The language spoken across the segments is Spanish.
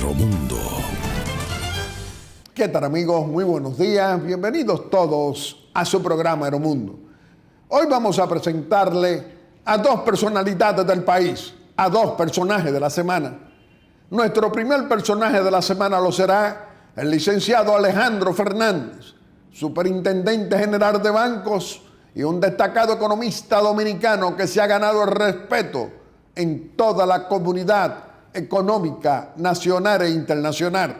Aeromundo. ¿Qué tal, amigos? Muy buenos días. Bienvenidos todos a su programa Aeromundo. Hoy vamos a presentarle a dos personalidades del país, a dos personajes de la semana. Nuestro primer personaje de la semana lo será el licenciado Alejandro Fernández, superintendente general de bancos y un destacado economista dominicano que se ha ganado el respeto en toda la comunidad económica nacional e internacional.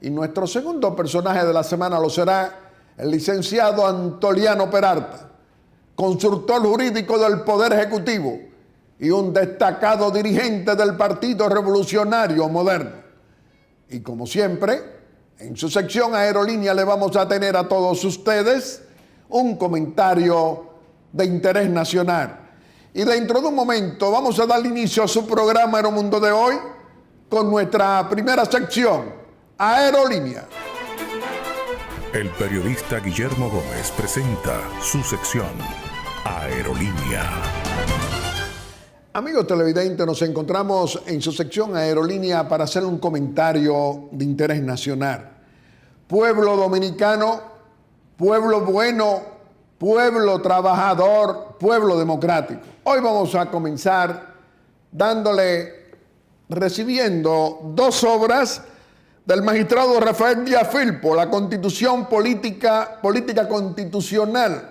Y nuestro segundo personaje de la semana lo será el licenciado Antoliano Peralta, consultor jurídico del Poder Ejecutivo y un destacado dirigente del Partido Revolucionario Moderno. Y como siempre, en su sección Aerolínea le vamos a tener a todos ustedes un comentario de interés nacional. Y dentro de un momento vamos a dar inicio a su programa Aeromundo de hoy con nuestra primera sección, Aerolínea. El periodista Guillermo Gómez presenta su sección, Aerolínea. Amigos televidentes, nos encontramos en su sección Aerolínea para hacer un comentario de interés nacional. Pueblo dominicano, pueblo bueno, pueblo trabajador, pueblo democrático. Hoy vamos a comenzar recibiendo dos obras del magistrado Rafael Díaz Filpo, la Constitución Política Constitucional,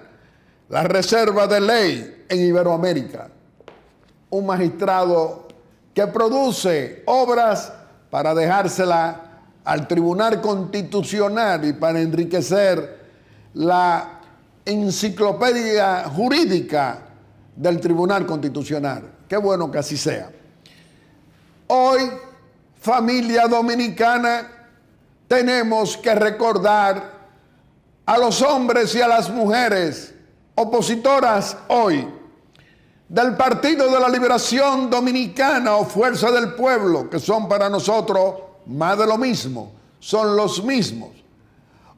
la Reserva de Ley en Iberoamérica. Un magistrado que produce obras para dejársela al Tribunal Constitucional y para enriquecer la enciclopedia jurídica del Tribunal Constitucional. Qué bueno que así sea. Hoy, familia dominicana, tenemos que recordar a los hombres y a las mujeres opositoras hoy del Partido de la Liberación Dominicana o Fuerza del Pueblo, que son para nosotros más de lo mismo, son los mismos.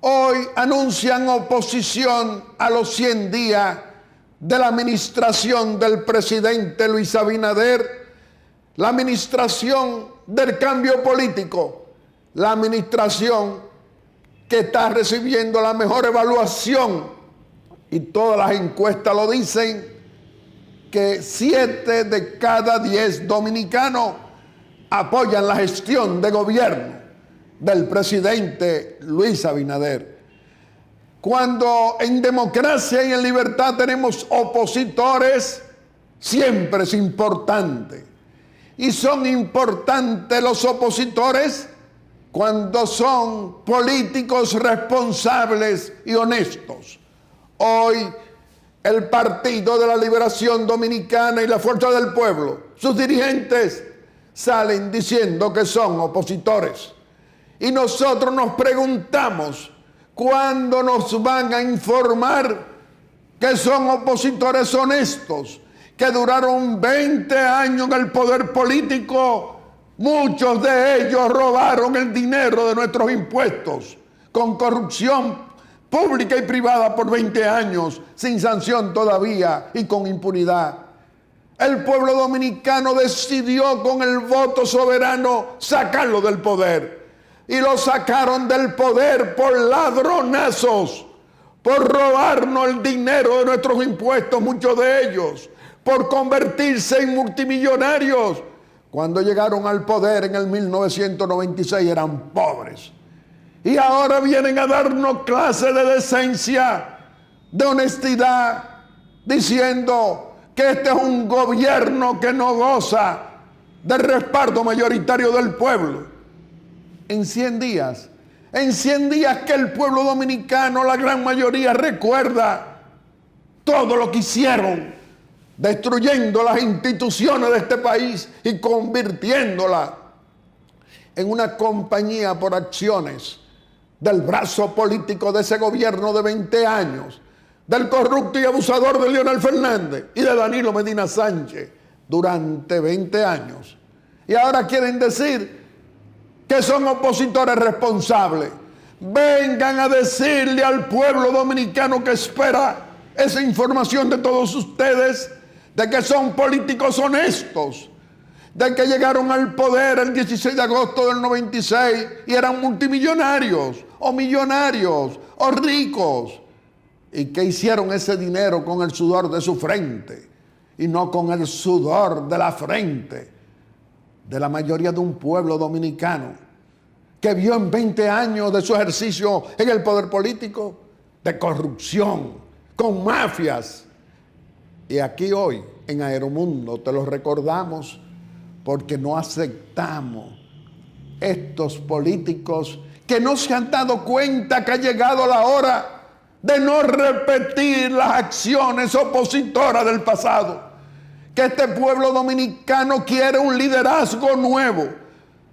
Hoy anuncian oposición a los 100 días de la administración del presidente Luis Abinader, la administración del cambio político, la administración que está recibiendo la mejor evaluación, y todas las encuestas lo dicen, que 7 de cada 10 dominicanos apoyan la gestión de gobierno del presidente Luis Abinader. Cuando en democracia y en libertad tenemos opositores, siempre es importante. Y son importantes los opositores cuando son políticos responsables y honestos. Hoy, el Partido de la Liberación Dominicana y la Fuerza del Pueblo, sus dirigentes salen diciendo que son opositores. Y nosotros nos preguntamos, ¿cuándo nos van a informar que son opositores honestos, que duraron 20 años en el poder político? Muchos de ellos robaron el dinero de nuestros impuestos con corrupción pública y privada por 20 años, sin sanción todavía y con impunidad. El pueblo dominicano decidió con el voto soberano sacarlo del poder. Y lo sacaron del poder por ladronazos, por robarnos el dinero de nuestros impuestos, muchos de ellos, por convertirse en multimillonarios. Cuando llegaron al poder en el 1996 eran pobres. Y ahora vienen a darnos clases de decencia, de honestidad, diciendo que este es un gobierno que no goza del respaldo mayoritario del pueblo. En 100 días que el pueblo dominicano, la gran mayoría, recuerda todo lo que hicieron, destruyendo las instituciones de este país y convirtiéndola en una compañía por acciones del brazo político de ese gobierno de 20 años, del corrupto y abusador de Leonel Fernández y de Danilo Medina Sánchez durante 20 años. Y ahora quieren decir que son opositores responsables. Vengan a decirle al pueblo dominicano que espera esa información de todos ustedes, de que son políticos honestos, de que llegaron al poder el 16 de agosto del 96 y eran multimillonarios o millonarios o ricos, y que hicieron ese dinero con el sudor de su frente y no con el sudor de la frente de la mayoría de un pueblo dominicano que vio en 20 años de su ejercicio en el poder político de corrupción, con mafias. Y aquí hoy en Aeromundo te lo recordamos porque no aceptamos estos políticos que no se han dado cuenta que ha llegado la hora de no repetir las acciones opositoras del pasado. Que este pueblo dominicano quiere un liderazgo nuevo,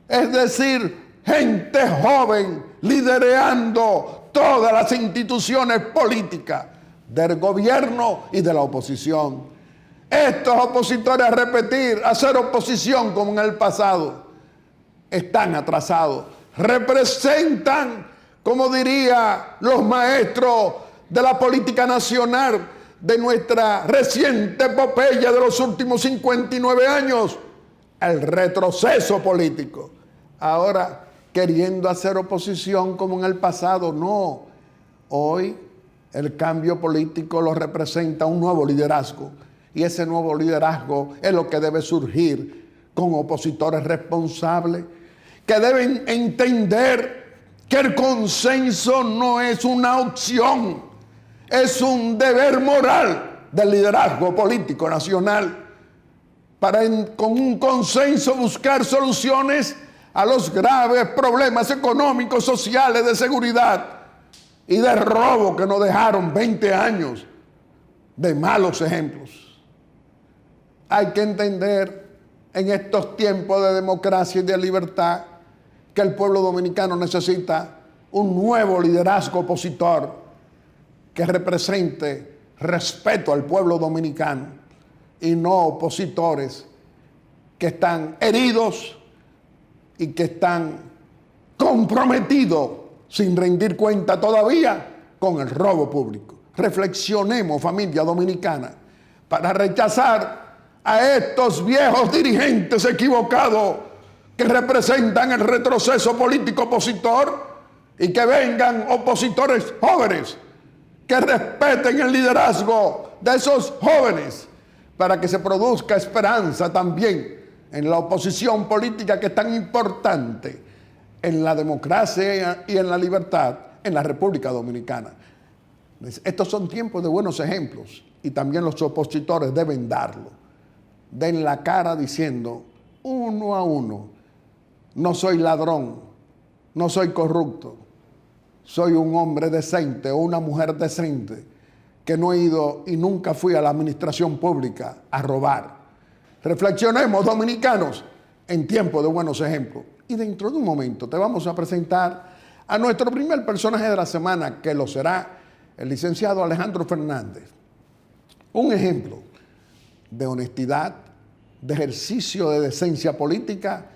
es decir, gente joven liderando todas las instituciones políticas del gobierno y de la oposición. Estos opositores a repetir, a hacer oposición como en el pasado, están atrasados. Representan, como diría los maestros de la política nacional, de nuestra reciente epopeya de los últimos 59 años, el retroceso político. Ahora, queriendo hacer oposición como en el pasado, no. Hoy el cambio político lo representa un nuevo liderazgo, y ese nuevo liderazgo es lo que debe surgir con opositores responsables que deben entender que el consenso no es una opción, es un deber moral del liderazgo político nacional para con un consenso buscar soluciones a los graves problemas económicos, sociales, de seguridad y de robo que nos dejaron 20 años de malos ejemplos. Hay que entender en estos tiempos de democracia y de libertad que el pueblo dominicano necesita un nuevo liderazgo opositor que represente respeto al pueblo dominicano y no opositores que están heridos y que están comprometidos sin rendir cuenta todavía con el robo público. Reflexionemos, familia dominicana, para rechazar a estos viejos dirigentes equivocados que representan el retroceso político opositor y que vengan opositores jóvenes que respeten el liderazgo de esos jóvenes para que se produzca esperanza también en la oposición política que es tan importante en la democracia y en la libertad en la República Dominicana. Estos son tiempos de buenos ejemplos y también los opositores deben darlo. Den la cara diciendo uno a uno: no soy ladrón, no soy corrupto, soy un hombre decente o una mujer decente que no he ido y nunca fui a la administración pública a robar. Reflexionemos, dominicanos, en tiempo de buenos ejemplos. Y dentro de un momento te vamos a presentar a nuestro primer personaje de la semana, que lo será el licenciado Alejandro Fernández. Un ejemplo de honestidad, de ejercicio de decencia política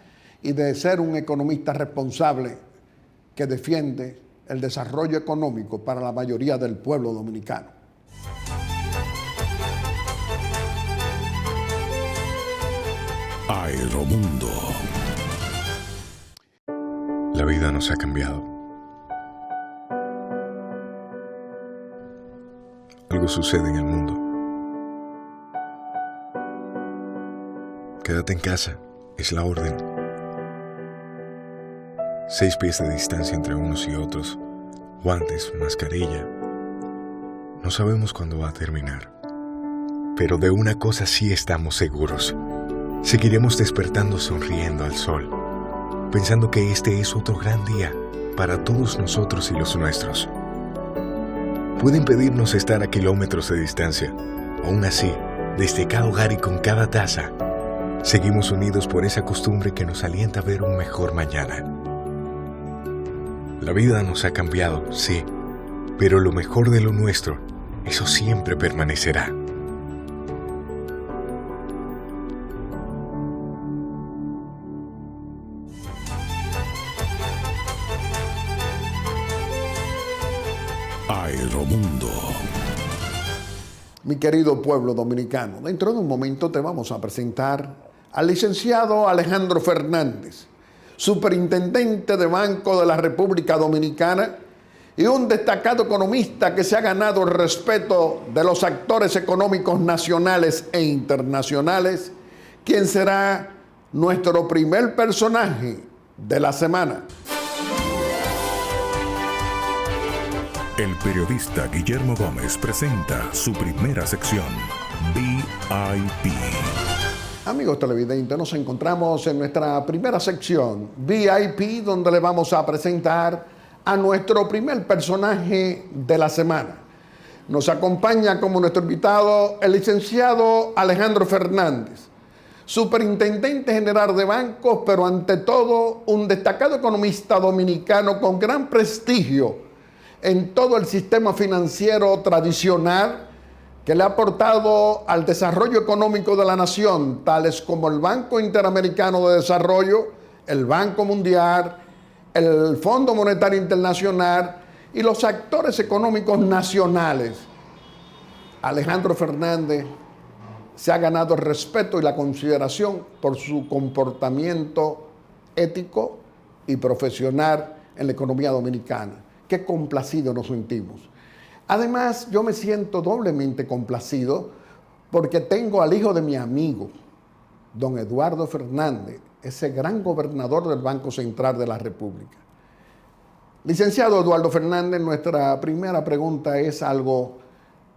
y de ser un economista responsable que defiende el desarrollo económico para la mayoría del pueblo dominicano. Aeromundo. La vida nos ha cambiado. Algo sucede en el mundo. Quédate en casa, es la orden. 6 pies de distancia entre unos y otros, guantes, mascarilla. No sabemos cuándo va a terminar. Pero de una cosa sí estamos seguros. Seguiremos despertando sonriendo al sol, pensando que este es otro gran día para todos nosotros y los nuestros. Pueden pedirnos estar a kilómetros de distancia. Aún así, desde cada hogar y con cada taza, seguimos unidos por esa costumbre que nos alienta a ver un mejor mañana. La vida nos ha cambiado, sí, pero lo mejor de lo nuestro, eso siempre permanecerá. Aeromundo. Mi querido pueblo dominicano, dentro de un momento te vamos a presentar al licenciado Alejandro Fernández, superintendente de Banco de la República Dominicana y un destacado economista que se ha ganado el respeto de los actores económicos nacionales e internacionales, quien será nuestro primer personaje de la semana. El periodista Guillermo Gómez presenta su primera sección, VIP. Amigos televidentes, nos encontramos en nuestra primera sección, VIP, donde le vamos a presentar a nuestro primer personaje de la semana. Nos acompaña como nuestro invitado el licenciado Alejandro Fernández, superintendente general de bancos, pero ante todo un destacado economista dominicano con gran prestigio en todo el sistema financiero tradicional, que le ha aportado al desarrollo económico de la nación, tales como el Banco Interamericano de Desarrollo, el Banco Mundial, el Fondo Monetario Internacional y los actores económicos nacionales. Alejandro Fernández se ha ganado el respeto y la consideración por su comportamiento ético y profesional en la economía dominicana. Qué complacido nos sentimos. Además, yo me siento doblemente complacido porque tengo al hijo de mi amigo, don Eduardo Fernández, ese gran gobernador del Banco Central de la República. Licenciado Eduardo Fernández, nuestra primera pregunta es algo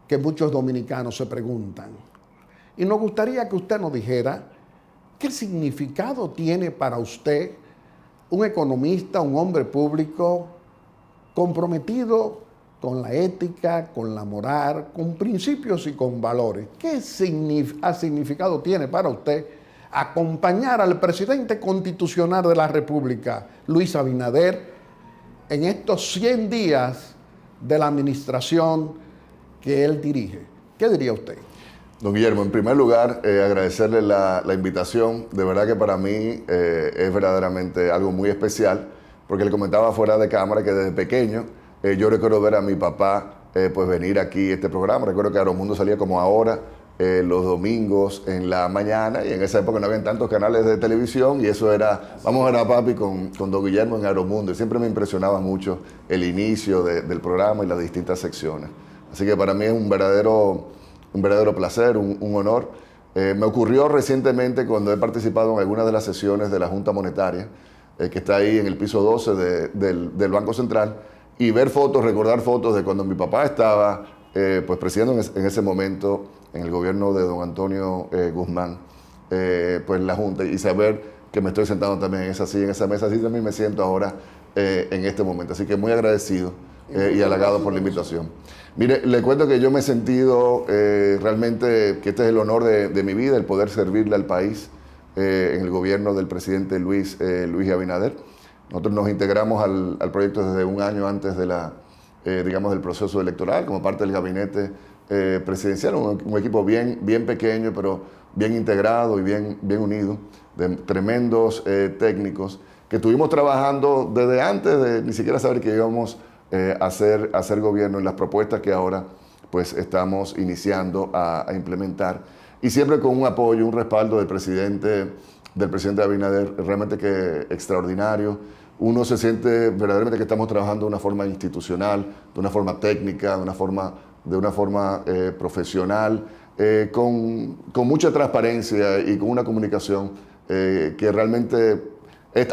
que muchos dominicanos se preguntan. Y nos gustaría que usted nos dijera qué significado tiene para usted un economista, un hombre público comprometido con la ética, con la moral, con principios y con valores. ¿Qué significado tiene para usted acompañar al presidente constitucional de la República, Luis Abinader, en estos 100 días de la administración que él dirige? ¿Qué diría usted? Don Guillermo, en primer lugar, agradecerle la invitación. De verdad que para mí es verdaderamente algo muy especial, porque le comentaba fuera de cámara que desde pequeño yo recuerdo ver a mi papá pues venir aquí a este programa. Recuerdo que Aeromundo salía como ahora, los domingos en la mañana, y en esa época no había tantos canales de televisión, y eso era, vamos a ver a papi con don Guillermo en Aeromundo. Y siempre me impresionaba mucho el inicio del programa y las distintas secciones. Así que para mí es un verdadero placer, un honor. Me ocurrió recientemente cuando he participado en algunas de las sesiones de la Junta Monetaria, que está ahí en el piso 12 del Banco Central, y ver fotos, recordar fotos de cuando mi papá estaba pues presidiendo en ese momento en el gobierno de don Antonio Guzmán, pues la Junta, y saber que me estoy sentado también en esa silla, en esa mesa, así también me siento ahora en este momento. Así que muy agradecido y halagado por la invitación. Mire, le cuento que yo me he sentido realmente que este es el honor de mi vida, el poder servirle al país en el gobierno del presidente Luis Abinader. Nosotros nos integramos al proyecto desde un año antes del proceso electoral, como parte del gabinete presidencial, un equipo bien pequeño, pero bien integrado y bien unido, de tremendos técnicos, que estuvimos trabajando desde antes de ni siquiera saber que íbamos a hacer gobierno en las propuestas que ahora pues estamos iniciando a implementar, y siempre con un apoyo, un respaldo del presidente Abinader, realmente que extraordinario. Uno se siente verdaderamente que estamos trabajando de una forma institucional, de una forma técnica, de una forma profesional, con mucha transparencia y con una comunicación que realmente,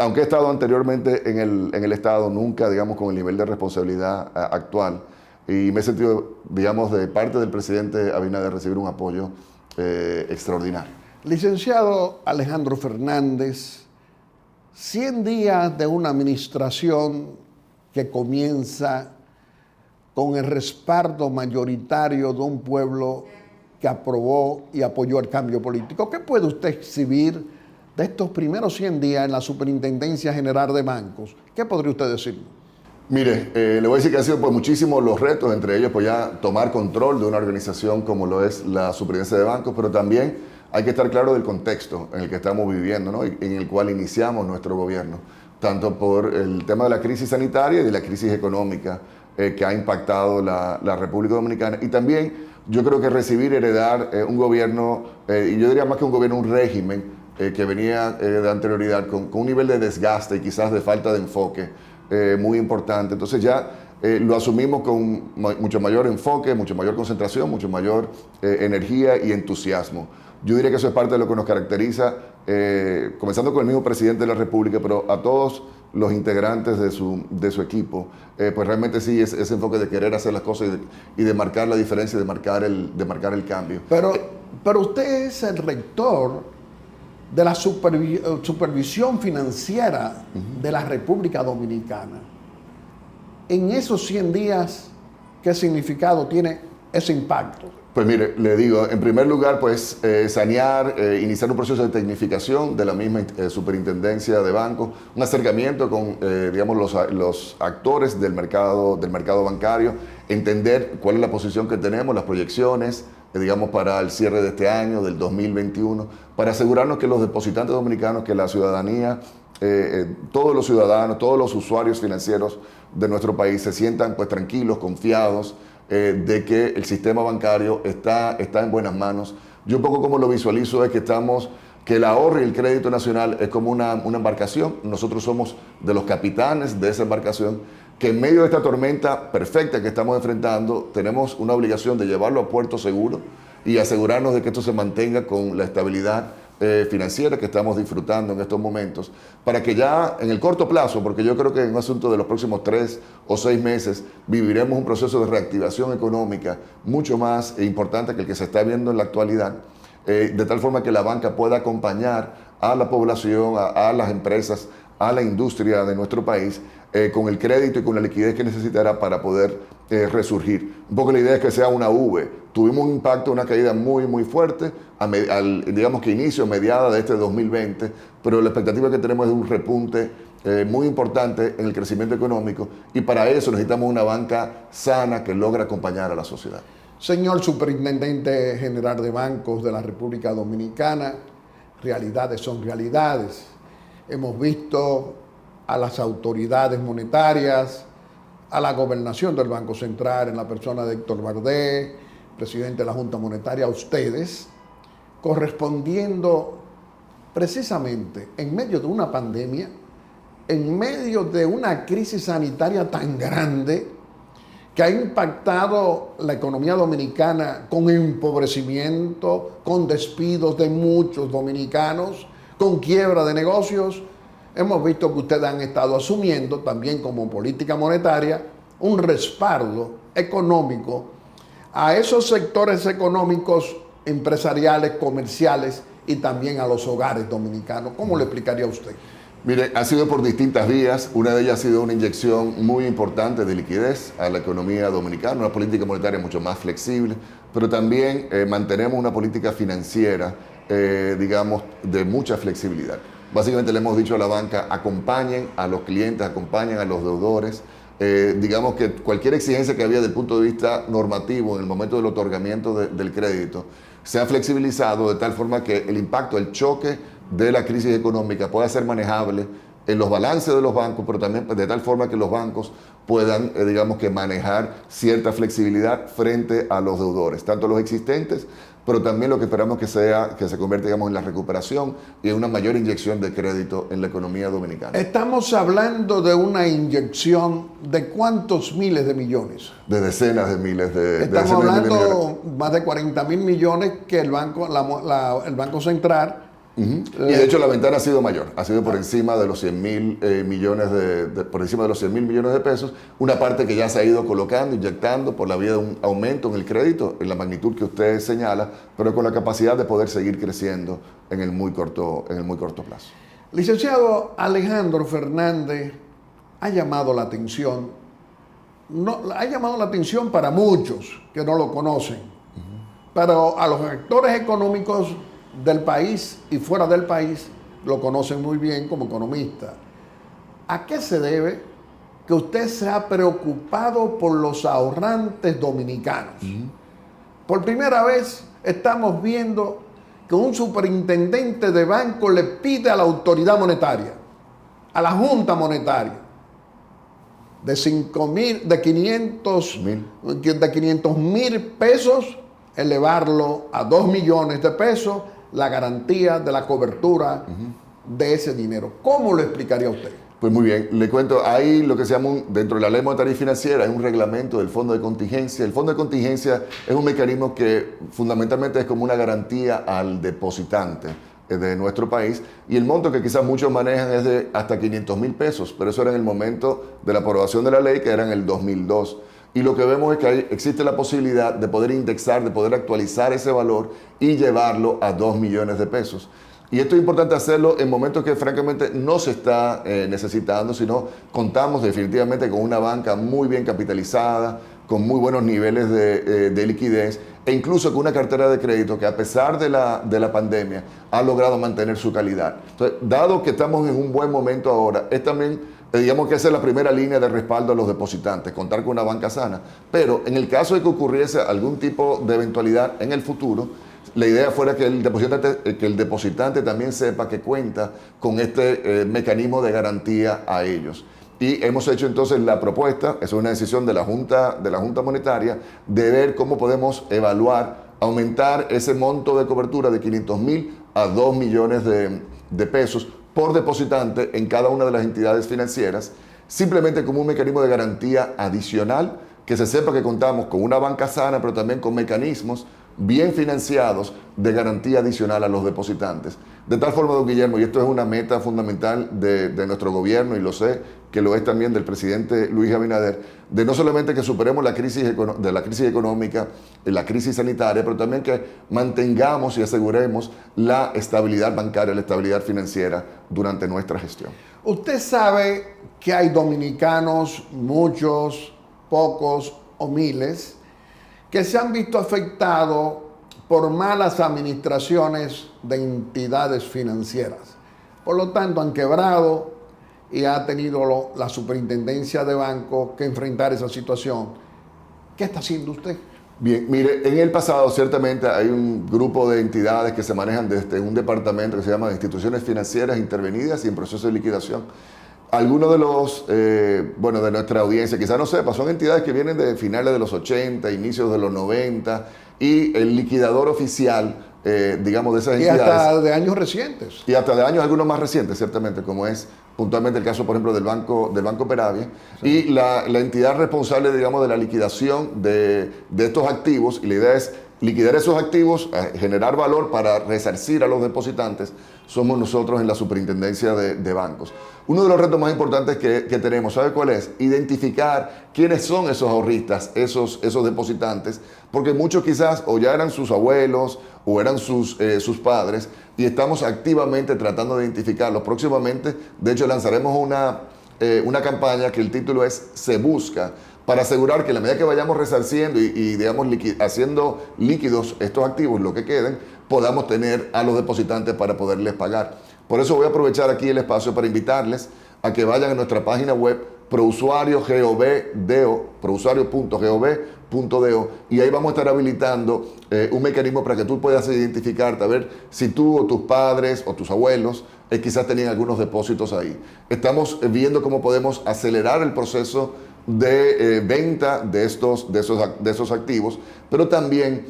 aunque he estado anteriormente en el Estado, nunca, digamos, con el nivel de responsabilidad actual, y me he sentido, digamos, de parte del presidente Abinader recibir un apoyo extraordinario. Licenciado Alejandro Fernández, 100 días de una administración que comienza con el respaldo mayoritario de un pueblo que aprobó y apoyó el cambio político. ¿Qué puede usted exhibir de estos primeros 100 días en la Superintendencia General de Bancos? ¿Qué podría usted decir? Mire, le voy a decir que han sido pues muchísimos los retos, entre ellos pues ya tomar control de una organización como lo es la Superintendencia de Bancos, pero también hay que estar claro del contexto en el que estamos viviendo, ¿no? En el cual iniciamos nuestro gobierno, tanto por el tema de la crisis sanitaria y de la crisis económica que ha impactado la República Dominicana, y también yo creo que heredar un gobierno, y yo diría más que un gobierno, un régimen que venía de anterioridad con un nivel de desgaste y quizás de falta de enfoque muy importante. Entonces ya lo asumimos con mucho mayor enfoque, mucho mayor concentración, mucho mayor energía y entusiasmo. Yo diría que eso es parte de lo que nos caracteriza, comenzando con el mismo presidente de la República, pero a todos los integrantes de su equipo, pues realmente sí, ese enfoque de querer hacer las cosas y de marcar la diferencia, de marcar el cambio. Pero usted es el rector de la supervisión financiera de la República Dominicana. En esos 100 días, ¿qué significado tiene ese impacto? Pues mire, le digo, en primer lugar, pues sanear, iniciar un proceso de tecnificación de la misma superintendencia de bancos, un acercamiento con, digamos, los actores del mercado bancario, entender cuál es la posición que tenemos, las proyecciones, digamos, para el cierre de este año, del 2021, para asegurarnos que los depositantes dominicanos, que la ciudadanía, todos los ciudadanos, todos los usuarios financieros de nuestro país se sientan pues tranquilos, confiados, de que el sistema bancario está en buenas manos. Yo un poco como lo visualizo es que el ahorro y el crédito nacional es como una embarcación. Nosotros somos de los capitanes de esa embarcación, que en medio de esta tormenta perfecta que estamos enfrentando, tenemos una obligación de llevarlo a puerto seguro y asegurarnos de que esto se mantenga con la estabilidad financiera que estamos disfrutando en estos momentos, para que ya en el corto plazo, porque yo creo que en un asunto de los próximos 3 o 6 meses viviremos un proceso de reactivación económica mucho más importante que el que se está viendo en la actualidad, de tal forma que la banca pueda acompañar a la población, a las empresas, a la industria de nuestro país, con el crédito y con la liquidez que necesitará para poder resurgir. Un poco la idea es que sea una V. Tuvimos un impacto, una caída muy, muy fuerte, digamos que inicio, mediada de este 2020, pero la expectativa que tenemos es de un repunte muy importante en el crecimiento económico, y para eso necesitamos una banca sana que logre acompañar a la sociedad. Señor Superintendente General de Bancos de la República Dominicana, realidades son realidades. Hemos visto a las autoridades monetarias, a la gobernación del Banco Central en la persona de Héctor Bardé, presidente de la Junta Monetaria, a ustedes, correspondiendo precisamente en medio de una pandemia, en medio de una crisis sanitaria tan grande que ha impactado la economía dominicana con empobrecimiento, con despidos de muchos dominicanos, con quiebra de negocios. Hemos visto que ustedes han estado asumiendo también como política monetaria un respaldo económico a esos sectores económicos, empresariales, comerciales y también a los hogares dominicanos. ¿Cómo le explicaría a usted? Mire, ha sido por distintas vías. Una de ellas ha sido una inyección muy importante de liquidez a la economía dominicana, una política monetaria mucho más flexible, pero también mantenemos una política financiera, digamos, de mucha flexibilidad. Básicamente le hemos dicho a la banca, acompañen a los clientes, acompañen a los deudores. Digamos que cualquier exigencia que había desde el punto de vista normativo en el momento del otorgamiento del crédito se ha flexibilizado de tal forma que el impacto, el choque de la crisis económica pueda ser manejable en los balances de los bancos, pero también de tal forma que los bancos puedan, digamos que manejar cierta flexibilidad frente a los deudores, tanto los existentes, pero también lo que esperamos que se convierta, digamos, en la recuperación y en una mayor inyección de crédito en la economía dominicana. Estamos hablando de una inyección de ¿cuántos miles de millones? De decenas de miles de Estamos de hablando más de 40.000 millones que el Banco Central. Y de hecho la ventana ha sido mayor, ha sido por encima de los 100.000 millones por encima de los 100.000 millones de pesos, una parte que ya se ha ido colocando, inyectando por la vía de un aumento en el crédito, en la magnitud que usted señala, pero con la capacidad de poder seguir creciendo en el muy corto plazo. Licenciado Alejandro Fernández ha llamado la atención, ha llamado la atención para muchos que no lo conocen, pero a los actores económicos del país y fuera del país lo conocen muy bien como economista. ¿A qué se debe que usted se ha preocupado por los ahorrantes dominicanos? Por primera vez estamos viendo que un superintendente de banco le pide a la autoridad monetaria, a la Junta Monetaria, de 500 mil pesos, elevarlo a 2 millones de pesos, la garantía de la cobertura de ese dinero. ¿Cómo lo explicaría usted? Pues muy bien, le cuento, hay lo que se llama, dentro de la ley monetaria y financiera, hay un reglamento del fondo de contingencia. El fondo de contingencia es un mecanismo que fundamentalmente es como una garantía al depositante de nuestro país, y el monto que quizás muchos manejan es de hasta 500 mil pesos, pero eso era en el momento de la aprobación de la ley, que era en el 2002. Y lo que vemos es que existe la posibilidad de poder indexar, de poder actualizar ese valor y llevarlo a 2 millones de pesos. Y esto es importante hacerlo en momentos que francamente no se está necesitando, sino contamos definitivamente con una banca muy bien capitalizada, con muy buenos niveles de liquidez, e incluso con una cartera de crédito que, a pesar de la pandemia, ha logrado mantener su calidad. Entonces, dado que estamos en un buen momento ahora, es también, digamos que esa es la primera línea de respaldo a los depositantes, contar con una banca sana. Pero en el caso de que ocurriese algún tipo de eventualidad en el futuro, la idea fuera que el depositante también sepa que cuenta con este mecanismo de garantía a ellos. Y hemos hecho entonces la propuesta, es una decisión de la Junta Monetaria, de ver cómo podemos evaluar, aumentar ese monto de cobertura de 500 mil a 2 millones de pesos por depositante en cada una de las entidades financieras, simplemente como un mecanismo de garantía adicional, que se sepa que contamos con una banca sana, pero también con mecanismos bien financiados de garantía adicional a los depositantes. De tal forma, don Guillermo, y esto es una meta fundamental de nuestro gobierno, y lo sé que lo es también del presidente Luis Abinader, de no solamente que superemos la crisis económica, la crisis sanitaria, pero también que mantengamos y aseguremos la estabilidad bancaria, la estabilidad financiera durante nuestra gestión. Usted sabe que hay dominicanos, muchos, pocos o miles, que se han visto afectados por malas administraciones de entidades financieras. Por lo tanto, han quebrado y ha tenido la superintendencia de banco que enfrentar esa situación. ¿Qué está haciendo usted? Bien, mire, en el pasado ciertamente hay un grupo de entidades que se manejan desde un departamento que se llama Instituciones Financieras Intervenidas y en Proceso de Liquidación. Algunos de los, de nuestra audiencia quizás no sepa, son entidades que vienen de finales de los 80, inicios de los 90, y el liquidador oficial, digamos, de esas entidades. Y hasta de años recientes. Y hasta de años algunos más recientes, ciertamente, como es puntualmente el caso, por ejemplo, del Banco Peravia. Sí. Y la entidad responsable, digamos, de la liquidación de estos activos, y la idea es liquidar esos activos, generar valor para resarcir a los depositantes, somos nosotros en la superintendencia de bancos. Uno de los retos más importantes que tenemos, ¿sabe cuál es? Identificar quiénes son esos ahorristas, esos depositantes, porque muchos quizás o ya eran sus abuelos o eran sus padres, y estamos activamente tratando de identificarlos. Próximamente, de hecho, lanzaremos una campaña que el título es Se Busca, para asegurar que a la medida que vayamos resarciendo y digamos, haciendo líquidos estos activos, lo que queden, podamos tener a los depositantes para poderles pagar. Por eso voy a aprovechar aquí el espacio para invitarles a que vayan a nuestra página web prousuario.gov.do, y ahí vamos a estar habilitando un mecanismo para que tú puedas identificarte, a ver si tú o tus padres o tus abuelos quizás tenían algunos depósitos ahí. Estamos viendo cómo podemos acelerar el proceso de venta de esos activos, pero también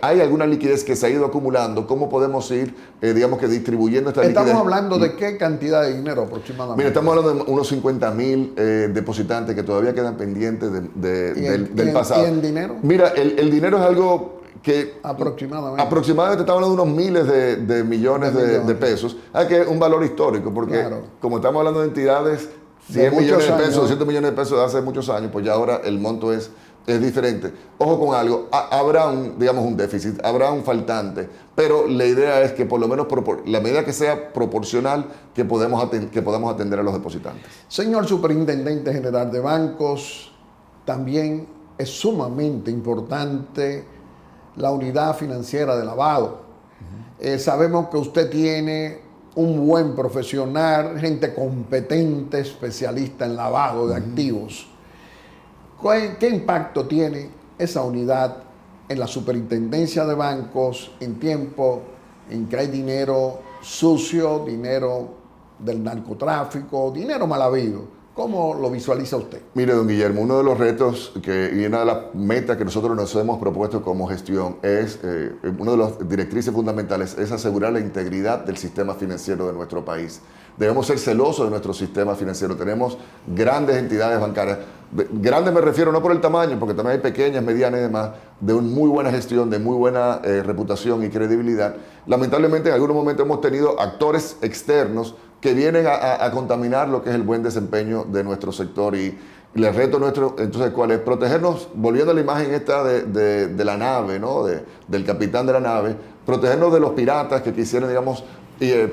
hay alguna liquidez que se ha ido acumulando. ¿Cómo podemos ir, digamos que distribuyendo esta liquidez? ¿Estamos hablando de qué cantidad de dinero aproximadamente? Mira, estamos hablando de unos 50,000 depositantes que todavía quedan pendientes del pasado. ¿Y en dinero? Mira, el dinero es algo que aproximadamente estamos hablando de unos miles de millones de pesos. Que es un valor histórico, porque claro, como estamos hablando de entidades 100 millones de pesos, 200 millones de pesos de hace muchos años, pues ya ahora el monto es diferente. Ojo con algo, habrá un déficit, habrá un faltante, pero la idea es que por lo menos la medida que sea proporcional, que podamos atender a los depositantes. Señor Superintendente General de Bancos, también es sumamente importante la unidad financiera de lavado. Sabemos que usted tiene un buen profesional, gente competente, especialista en lavado de activos. ¿Qué impacto tiene esa unidad en la superintendencia de bancos en tiempo en que hay dinero sucio, dinero del narcotráfico, dinero mal habido ¿Cómo lo visualiza usted? Mire, don Guillermo, uno de los retos y una de las metas que nosotros nos hemos propuesto como gestión es, una de las directrices fundamentales es asegurar la integridad del sistema financiero de nuestro país. Debemos ser celosos de nuestro sistema financiero. Tenemos grandes entidades bancarias. Grandes me refiero no por el tamaño, porque también hay pequeñas, medianas y demás, de una muy buena gestión, de muy buena reputación y credibilidad. Lamentablemente en algunos momentos hemos tenido actores externos que vienen a contaminar lo que es el buen desempeño de nuestro sector y el reto nuestro, entonces, ¿cuál es? Protegernos, volviendo a la imagen esta de la nave, ¿no? Del capitán de la nave, protegernos de los piratas que quisieran, digamos,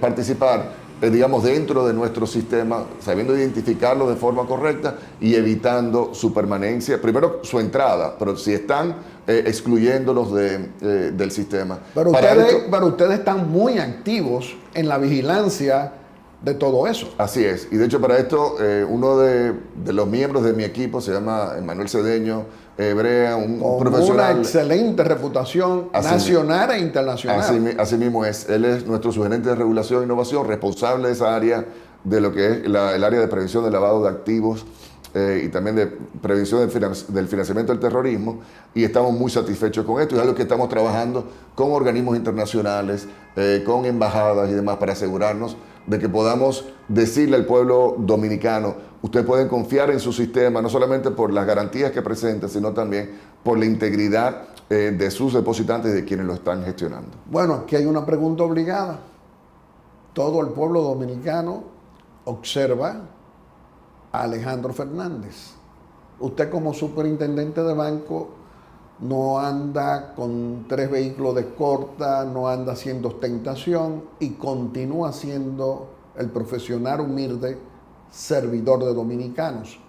participar, digamos, dentro de nuestro sistema, sabiendo identificarlo de forma correcta y evitando su permanencia, primero su entrada, pero si están excluyéndolos del sistema. Pero ustedes están muy activos en la vigilancia de todo eso. Así es. Y de hecho para esto, uno de los miembros de mi equipo se llama Manuel Cedeño Brea, un profesional. Una excelente reputación nacional e internacional. Así mismo es. Él es nuestro sugerente de regulación e innovación, responsable de esa área, de lo que es el área de prevención del lavado de activos y también de prevención del financiamiento del terrorismo, y estamos muy satisfechos con esto. Es algo que estamos trabajando con organismos internacionales, con embajadas y demás, para asegurarnos de que podamos decirle al pueblo dominicano: ustedes pueden confiar en su sistema, no solamente por las garantías que presenta, sino también por la integridad de sus depositantes y de quienes lo están gestionando. Bueno, aquí hay una pregunta obligada. Todo el pueblo dominicano observa a Alejandro Fernández. Usted, como superintendente de banco, no anda con 3 vehículos de escolta, no anda haciendo ostentación y continúa siendo el profesional humilde servidor de dominicanos.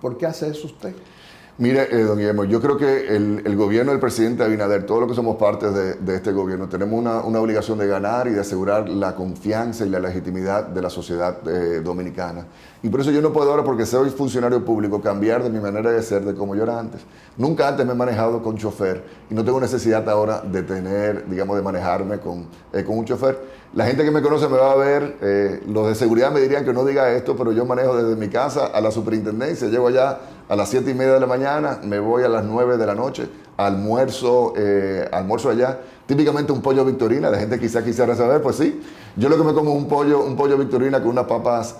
¿Por qué hace eso usted? Mire, don Guillermo, yo creo que el gobierno del presidente Abinader, todos los que somos parte de este gobierno, tenemos una obligación de ganar y de asegurar la confianza y la legitimidad de la sociedad dominicana. Y por eso yo no puedo ahora, porque soy funcionario público, cambiar de mi manera de ser, de como yo era antes. Nunca antes me he manejado con chofer y no tengo necesidad ahora de tener, digamos, de manejarme con un chofer. La gente que me conoce me va a ver, los de seguridad me dirían que no diga esto, pero yo manejo desde mi casa a la superintendencia, llego allá a las 7:30 de la mañana, me voy a las 9 de la noche, almuerzo allá, típicamente un pollo Victorina. La gente quizá quisiera saber, pues sí, yo lo que me como es un pollo Victorina con unas papas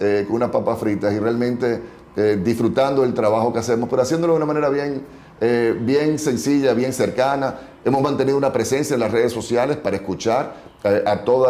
fritas, y realmente disfrutando el trabajo que hacemos, pero haciéndolo de una manera bien sencilla, bien cercana. Hemos mantenido una presencia en las redes sociales para escuchar a toda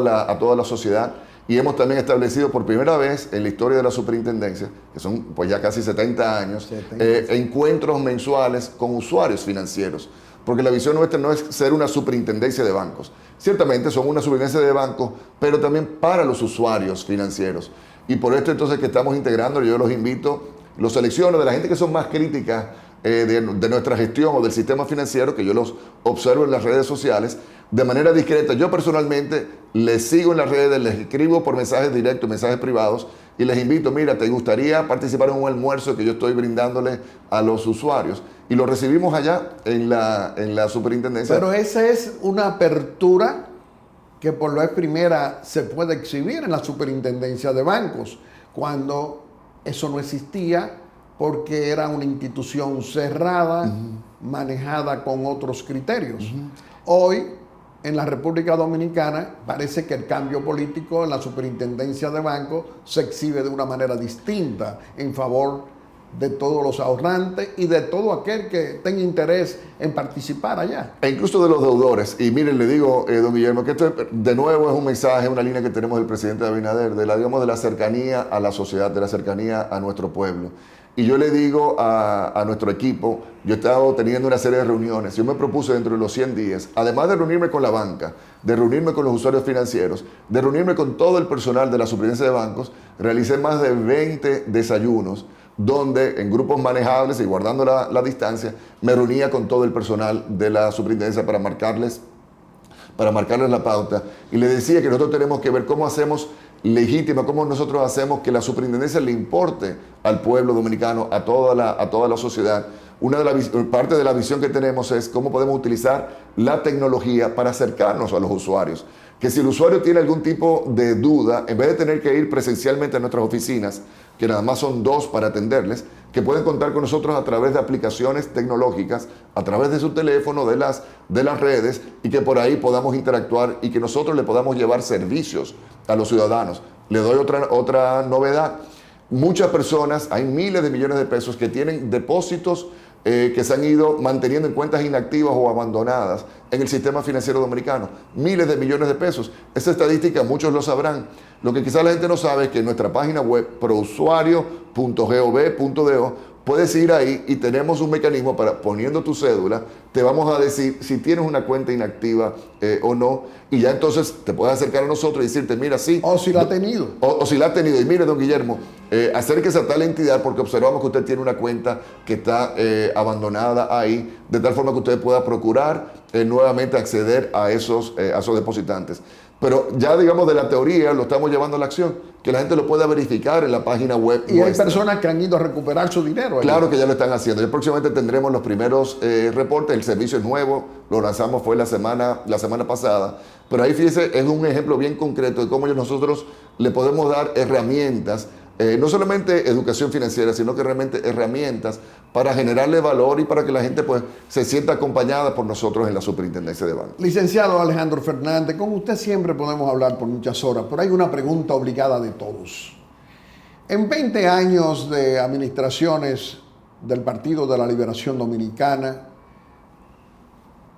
la sociedad. Y hemos también establecido por primera vez en la historia de la superintendencia, que son pues ya casi 70 años, encuentros mensuales con usuarios financieros. Porque la visión nuestra no es ser una superintendencia de bancos. Ciertamente son una superintendencia de bancos, pero también para los usuarios financieros. Y por esto entonces que estamos integrando, yo los invito, los selecciono de la gente que son más críticas de nuestra gestión o del sistema financiero, que yo los observo en las redes sociales, de manera discreta. Yo personalmente les sigo en las redes, les escribo por mensajes directos, mensajes privados, y les invito: mira, ¿te gustaría participar en un almuerzo que yo estoy brindándole a los usuarios? Y lo recibimos allá en la superintendencia. Pero esa es una apertura que por vez primera se puede exhibir en la superintendencia de bancos, cuando eso no existía, porque era una institución cerrada, manejada con otros criterios. Hoy, en la República Dominicana, parece que el cambio político en la superintendencia de bancos se exhibe de una manera distinta en favor de todos los ahorrantes y de todo aquel que tenga interés en participar allá. E incluso de los deudores. Y miren, le digo, don Guillermo, que esto de nuevo es un mensaje, una línea que tenemos del presidente Abinader, de la cercanía a la sociedad, de la cercanía a nuestro pueblo. Y yo le digo a nuestro equipo, yo he estado teniendo una serie de reuniones, yo me propuse dentro de los 100 días, además de reunirme con la banca, de reunirme con los usuarios financieros, de reunirme con todo el personal de la superintendencia de bancos, realicé más de 20 desayunos, donde en grupos manejables y guardando la distancia, me reunía con todo el personal de la superintendencia para marcarles la pauta. Y le decía que nosotros tenemos que ver cómo hacemos legítima, cómo nosotros hacemos que la superintendencia le importe al pueblo dominicano, a toda la sociedad, parte de la visión que tenemos es cómo podemos utilizar la tecnología para acercarnos a los usuarios. Que si el usuario tiene algún tipo de duda, en vez de tener que ir presencialmente a nuestras oficinas, que nada más son 2 para atenderles, que pueden contar con nosotros a través de aplicaciones tecnológicas, a través de su teléfono, de las redes, y que por ahí podamos interactuar y que nosotros le podamos llevar servicios a los ciudadanos. Le doy otra novedad. Muchas personas, hay miles de millones de pesos que tienen depósitos que se han ido manteniendo en cuentas inactivas o abandonadas en el sistema financiero dominicano. Miles de millones de pesos. Esa estadística muchos lo sabrán. Lo que quizás la gente no sabe es que en nuestra página web, prousuario.gov.do, puedes ir ahí y tenemos un mecanismo para, poniendo tu cédula, te vamos a decir si tienes una cuenta inactiva o no, y ya entonces te puedes acercar a nosotros y decirte, mira, sí. O si la ha tenido. O si la ha tenido. Y mire, don Guillermo, acérquese a tal entidad porque observamos que usted tiene una cuenta que está abandonada ahí, de tal forma que usted pueda procurar nuevamente acceder a esos depositantes. Pero ya, digamos, de la teoría lo estamos llevando a la acción, que la gente lo pueda verificar en la página web. Y hay personas que han ido a recuperar su dinero. Claro que ya lo están haciendo. Ya próximamente tendremos los primeros reportes. El servicio es nuevo, lo lanzamos fue la semana pasada. Pero ahí, fíjese, es un ejemplo bien concreto de cómo nosotros le podemos dar herramientas, no solamente educación financiera, sino que realmente herramientas para generarle valor y para que la gente pues se sienta acompañada por nosotros en la Superintendencia de Bancos. Licenciado Alejandro Fernández, con usted siempre podemos hablar por muchas horas, pero hay una pregunta obligada de todos. En 20 años de administraciones del Partido de la Liberación Dominicana,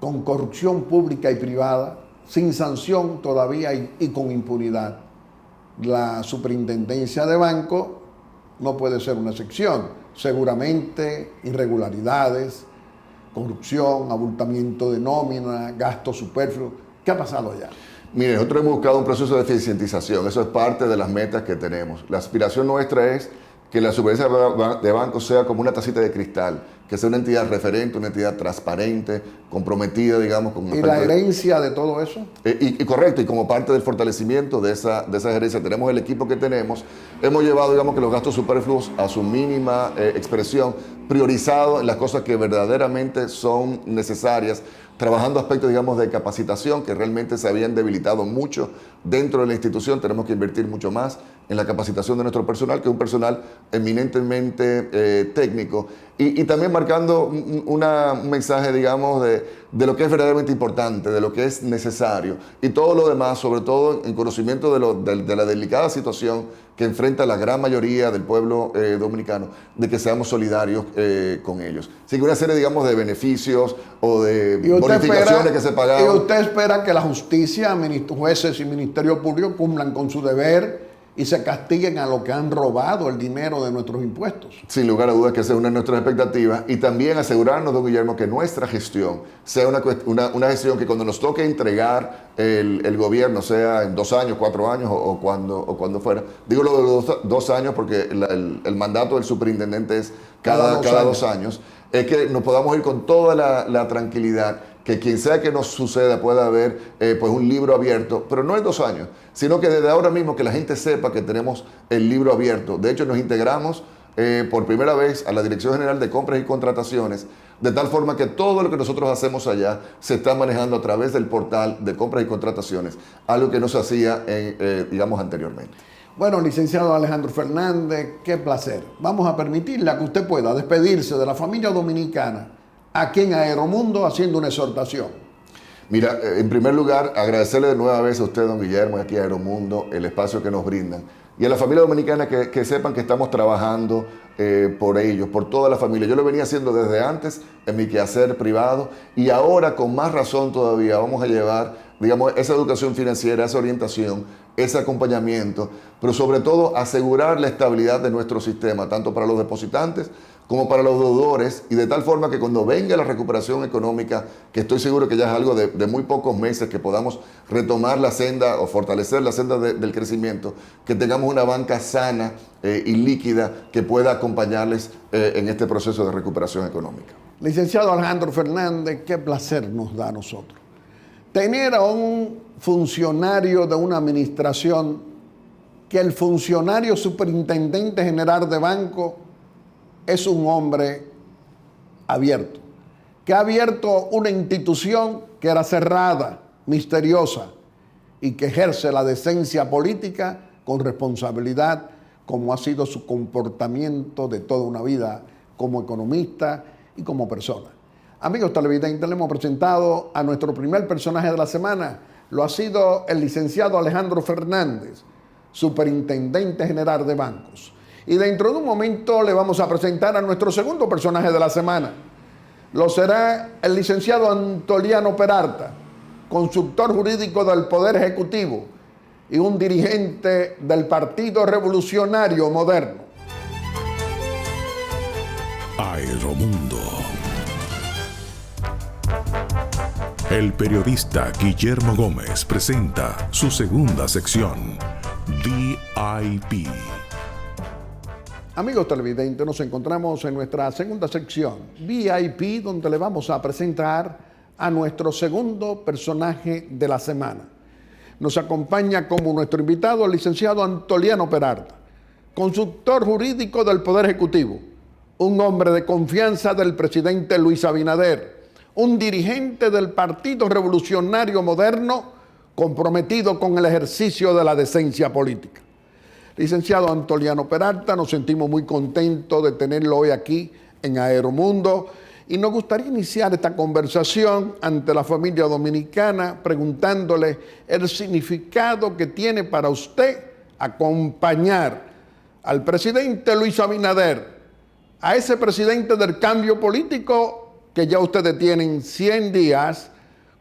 con corrupción pública y privada, sin sanción todavía y con impunidad, la Superintendencia de Bancos no puede ser una excepción. Seguramente irregularidades, corrupción, abultamiento de nómina, gastos superfluos. ¿Qué ha pasado allá? Mire, nosotros hemos buscado un proceso de eficientización. Eso es parte de las metas que tenemos. La aspiración nuestra es que la Superintendencia de Bancos sea como una tacita de cristal, que sea una entidad referente, una entidad transparente, comprometida, digamos, con... ¿Y la herencia de todo eso? Y correcto, y como parte del fortalecimiento de esa gerencia, tenemos el equipo que tenemos, hemos llevado, digamos, que los gastos superfluos a su mínima expresión, priorizado en las cosas que verdaderamente son necesarias, trabajando aspectos, digamos, de capacitación que realmente se habían debilitado mucho dentro de la institución. Tenemos que invertir mucho más en la capacitación de nuestro personal, que es un personal eminentemente técnico, y también marcando un mensaje, digamos, de lo que es verdaderamente importante, de lo que es necesario, y todo lo demás, sobre todo en conocimiento de la delicada situación que enfrenta la gran mayoría del pueblo dominicano, de que seamos solidarios con ellos. Así que una serie, digamos, de beneficios o de bonificaciones que se pagaban. ¿Y usted espera que la justicia, jueces y Ministerio Público cumplan con su deber y se castiguen a los que han robado el dinero de nuestros impuestos? Sin lugar a dudas que esa es una de nuestras expectativas, y también asegurarnos, don Guillermo, que nuestra gestión sea una gestión que cuando nos toque entregar el gobierno, sea en 2 años, 4 años o cuando fuera. Digo lo de los 2 años porque el mandato del superintendente es cada 2 años. Es que nos podamos ir con toda la tranquilidad, que quien sea que nos suceda pueda haber pues un libro abierto, pero no en 2 años, sino que desde ahora mismo que la gente sepa que tenemos el libro abierto. De hecho, nos integramos por primera vez a la Dirección General de Compras y Contrataciones, de tal forma que todo lo que nosotros hacemos allá se está manejando a través del portal de compras y contrataciones, algo que no se hacía, digamos, anteriormente. Bueno, licenciado Alejandro Fernández, qué placer. Vamos a permitirle a que usted pueda despedirse de la familia dominicana aquí en Aeromundo haciendo una exhortación. Mira, en primer lugar, agradecerle de nueva vez a usted, don Guillermo, y aquí a Aeromundo, el espacio que nos brindan. Y a la familia dominicana que sepan que estamos trabajando por ellos, por toda la familia. Yo lo venía haciendo desde antes en mi quehacer privado, y ahora con más razón todavía vamos a llevar, digamos, esa educación financiera, esa orientación, ese acompañamiento, pero sobre todo asegurar la estabilidad de nuestro sistema, tanto para los depositantes como para los deudores, y de tal forma que cuando venga la recuperación económica, que estoy seguro que ya es algo de muy pocos meses, que podamos retomar la senda o fortalecer la senda del crecimiento, que tengamos una banca sana y líquida que pueda acompañarles en este proceso de recuperación económica. Licenciado Alejandro Fernández, qué placer nos da a nosotros tener a un funcionario de una administración, que el funcionario superintendente general de banco es un hombre abierto, que ha abierto una institución que era cerrada, misteriosa, y que ejerce la decencia política con responsabilidad, como ha sido su comportamiento de toda una vida como economista y como persona. Amigos televidentes, le hemos presentado a nuestro primer personaje de la semana. Lo ha sido el licenciado Alejandro Fernández, superintendente general de bancos. Y dentro de un momento le vamos a presentar a nuestro segundo personaje de la semana. Lo será el licenciado Antoliano Peralta, consultor jurídico del Poder Ejecutivo y un dirigente del Partido Revolucionario Moderno. Aeromundo. El periodista Guillermo Gómez presenta su segunda sección, VIP. Amigos televidentes, nos encontramos en nuestra segunda sección, VIP, donde le vamos a presentar a nuestro segundo personaje de la semana. Nos acompaña como nuestro invitado el licenciado Antoliano Peralta, consultor jurídico del Poder Ejecutivo, un hombre de confianza del presidente Luis Abinader, un dirigente del Partido Revolucionario Moderno comprometido con el ejercicio de la decencia política. Licenciado Antoliano Peralta, nos sentimos muy contentos de tenerlo hoy aquí en Aeromundo y nos gustaría iniciar esta conversación ante la familia dominicana preguntándole el significado que tiene para usted acompañar al presidente Luis Abinader, a ese presidente del cambio político que ya ustedes tienen 100 días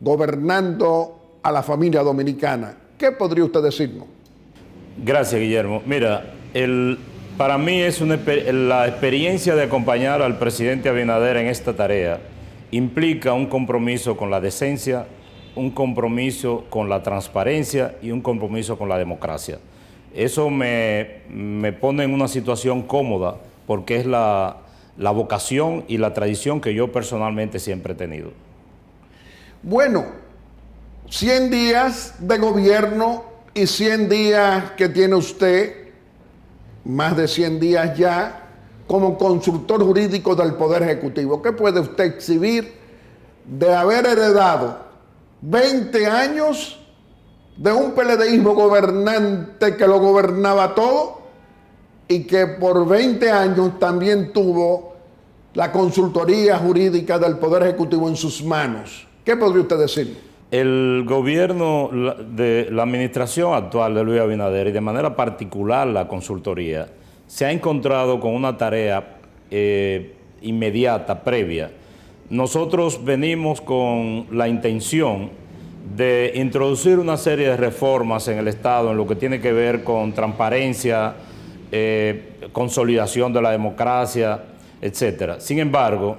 gobernando a la familia dominicana. ¿Qué podría usted decirnos? Gracias, Guillermo. Mira, para mí es la experiencia de acompañar al presidente Abinader en esta tarea implica un compromiso con la decencia, un compromiso con la transparencia y un compromiso con la democracia. Eso me pone en una situación cómoda porque es la vocación y la tradición que yo personalmente siempre he tenido. Bueno, 100 días de gobierno y 100 días que tiene usted, más de 100 días ya, como consultor jurídico del Poder Ejecutivo. ¿Qué puede usted exhibir de haber heredado 20 años de un PLDismo gobernante que lo gobernaba todo y que por 20 años también tuvo la consultoría jurídica del Poder Ejecutivo en sus manos? ¿Qué podría usted decir? El gobierno de la administración actual de Luis Abinader y de manera particular la consultoría se ha encontrado con una tarea inmediata, previa. Nosotros venimos con la intención de introducir una serie de reformas en el Estado en lo que tiene que ver con transparencia, consolidación de la democracia, etcétera. Sin embargo,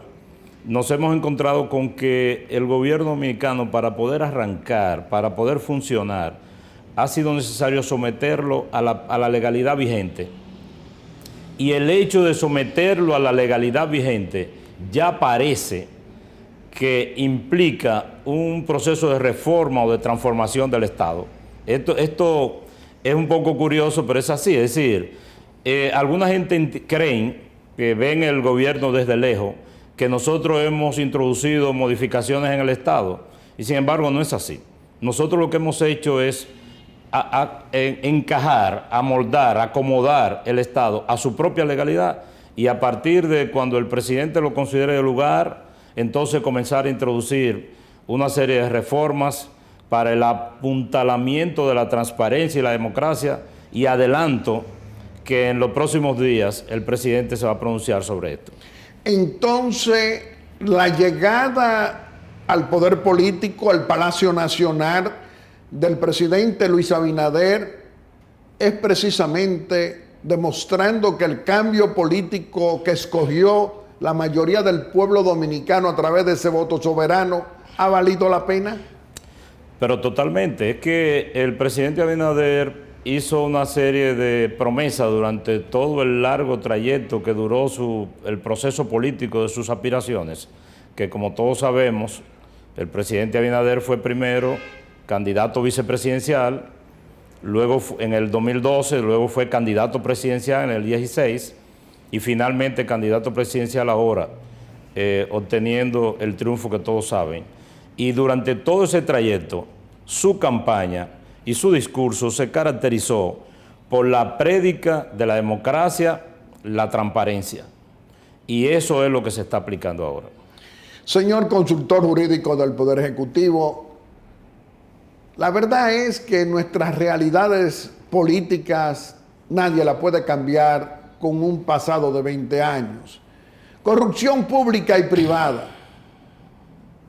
nos hemos encontrado con que el gobierno dominicano, para poder arrancar, para poder funcionar, ha sido necesario someterlo a la legalidad vigente. Y el hecho de someterlo a la legalidad vigente ya parece que implica un proceso de reforma o de transformación del Estado. Esto es un poco curioso, pero es así. Es decir, alguna gente creen que ven el gobierno desde lejos, que nosotros hemos introducido modificaciones en el Estado, y sin embargo no es así. Nosotros lo que hemos hecho es encajar, amoldar, acomodar el Estado a su propia legalidad, y a partir de cuando el presidente lo considere de lugar, entonces comenzar a introducir una serie de reformas para el apuntalamiento de la transparencia y la democracia, y adelanto que en los próximos días el presidente se va a pronunciar sobre esto. Entonces, la llegada al poder político, al Palacio Nacional del presidente Luis Abinader, es precisamente demostrando que el cambio político que escogió la mayoría del pueblo dominicano a través de ese voto soberano ha valido la pena. Pero totalmente, es que el presidente Abinader hizo una serie de promesas durante todo el largo trayecto que duró el proceso político de sus aspiraciones, que como todos sabemos, el presidente Abinader fue primero candidato vicepresidencial, luego en el 2012, luego fue candidato presidencial en el 16 y finalmente candidato presidencial ahora. obteniendo el triunfo que todos saben. Y durante todo ese trayecto, su campaña y su discurso se caracterizó por la prédica de la democracia, la transparencia. Y eso es lo que se está aplicando ahora. Señor consultor jurídico del Poder Ejecutivo, la verdad es que nuestras realidades políticas nadie la puede cambiar con un pasado de 20 años. Corrupción pública y privada.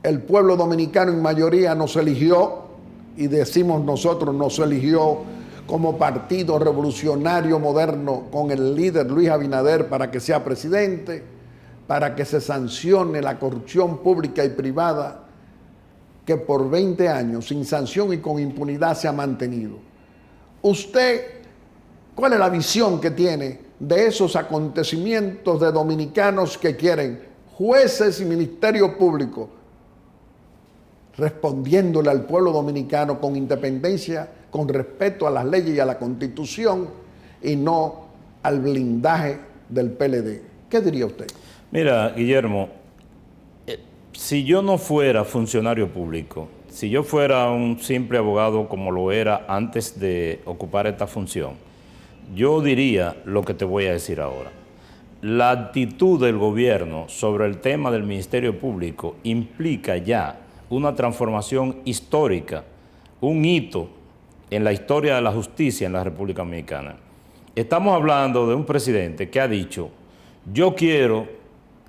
El pueblo dominicano en mayoría nos eligió, y decimos nosotros, nos eligió como partido revolucionario moderno con el líder Luis Abinader para que sea presidente, para que se sancione la corrupción pública y privada que por 20 años sin sanción y con impunidad se ha mantenido. Usted, ¿cuál es la visión que tiene de esos acontecimientos de dominicanos que quieren jueces y ministerio público respondiéndole al pueblo dominicano con independencia, con respeto a las leyes y a la Constitución y no al blindaje del PLD? ¿Qué diría usted? Mira, Guillermo, si yo no fuera funcionario público, si yo fuera un simple abogado como lo era antes de ocupar esta función, yo diría lo que te voy a decir ahora. La actitud del gobierno sobre el tema del Ministerio Público implica ya una transformación histórica, un hito en la historia de la justicia en la República Dominicana. Estamos hablando de un presidente que ha dicho: yo quiero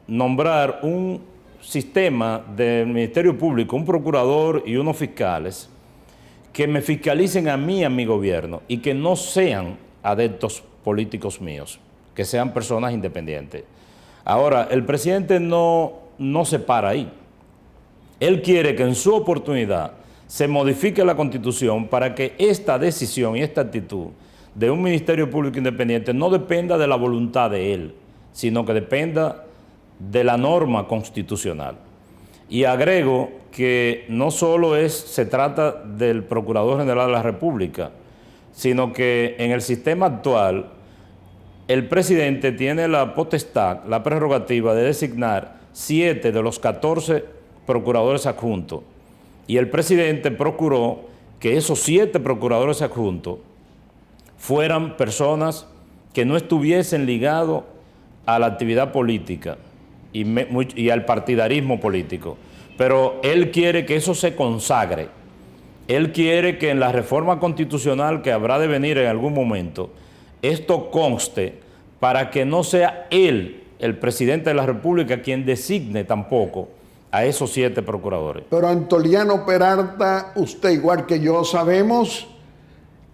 nombrar un sistema del Ministerio Público, un procurador y unos fiscales que me fiscalicen a mí, a mi gobierno, y que no sean adeptos políticos míos, que sean personas independientes. Ahora, el presidente no se para ahí. Él quiere que en su oportunidad se modifique la Constitución para que esta decisión y esta actitud de un Ministerio Público independiente no dependa de la voluntad de él, sino que dependa de la norma constitucional. Y agrego que no solo se trata del Procurador General de la República, sino que en el sistema actual el presidente tiene la potestad, la prerrogativa de designar 7 de los 14 procuradores adjuntos. Y el presidente procuró que esos 7 procuradores adjuntos fueran personas que no estuviesen ligados a la actividad política y al partidarismo político. Pero él quiere que eso se consagre. Él quiere que en la reforma constitucional que habrá de venir en algún momento, esto conste para que no sea él, el presidente de la República, quien designe tampoco a esos 7 procuradores. Pero Antoliano Peralta, usted igual que yo sabemos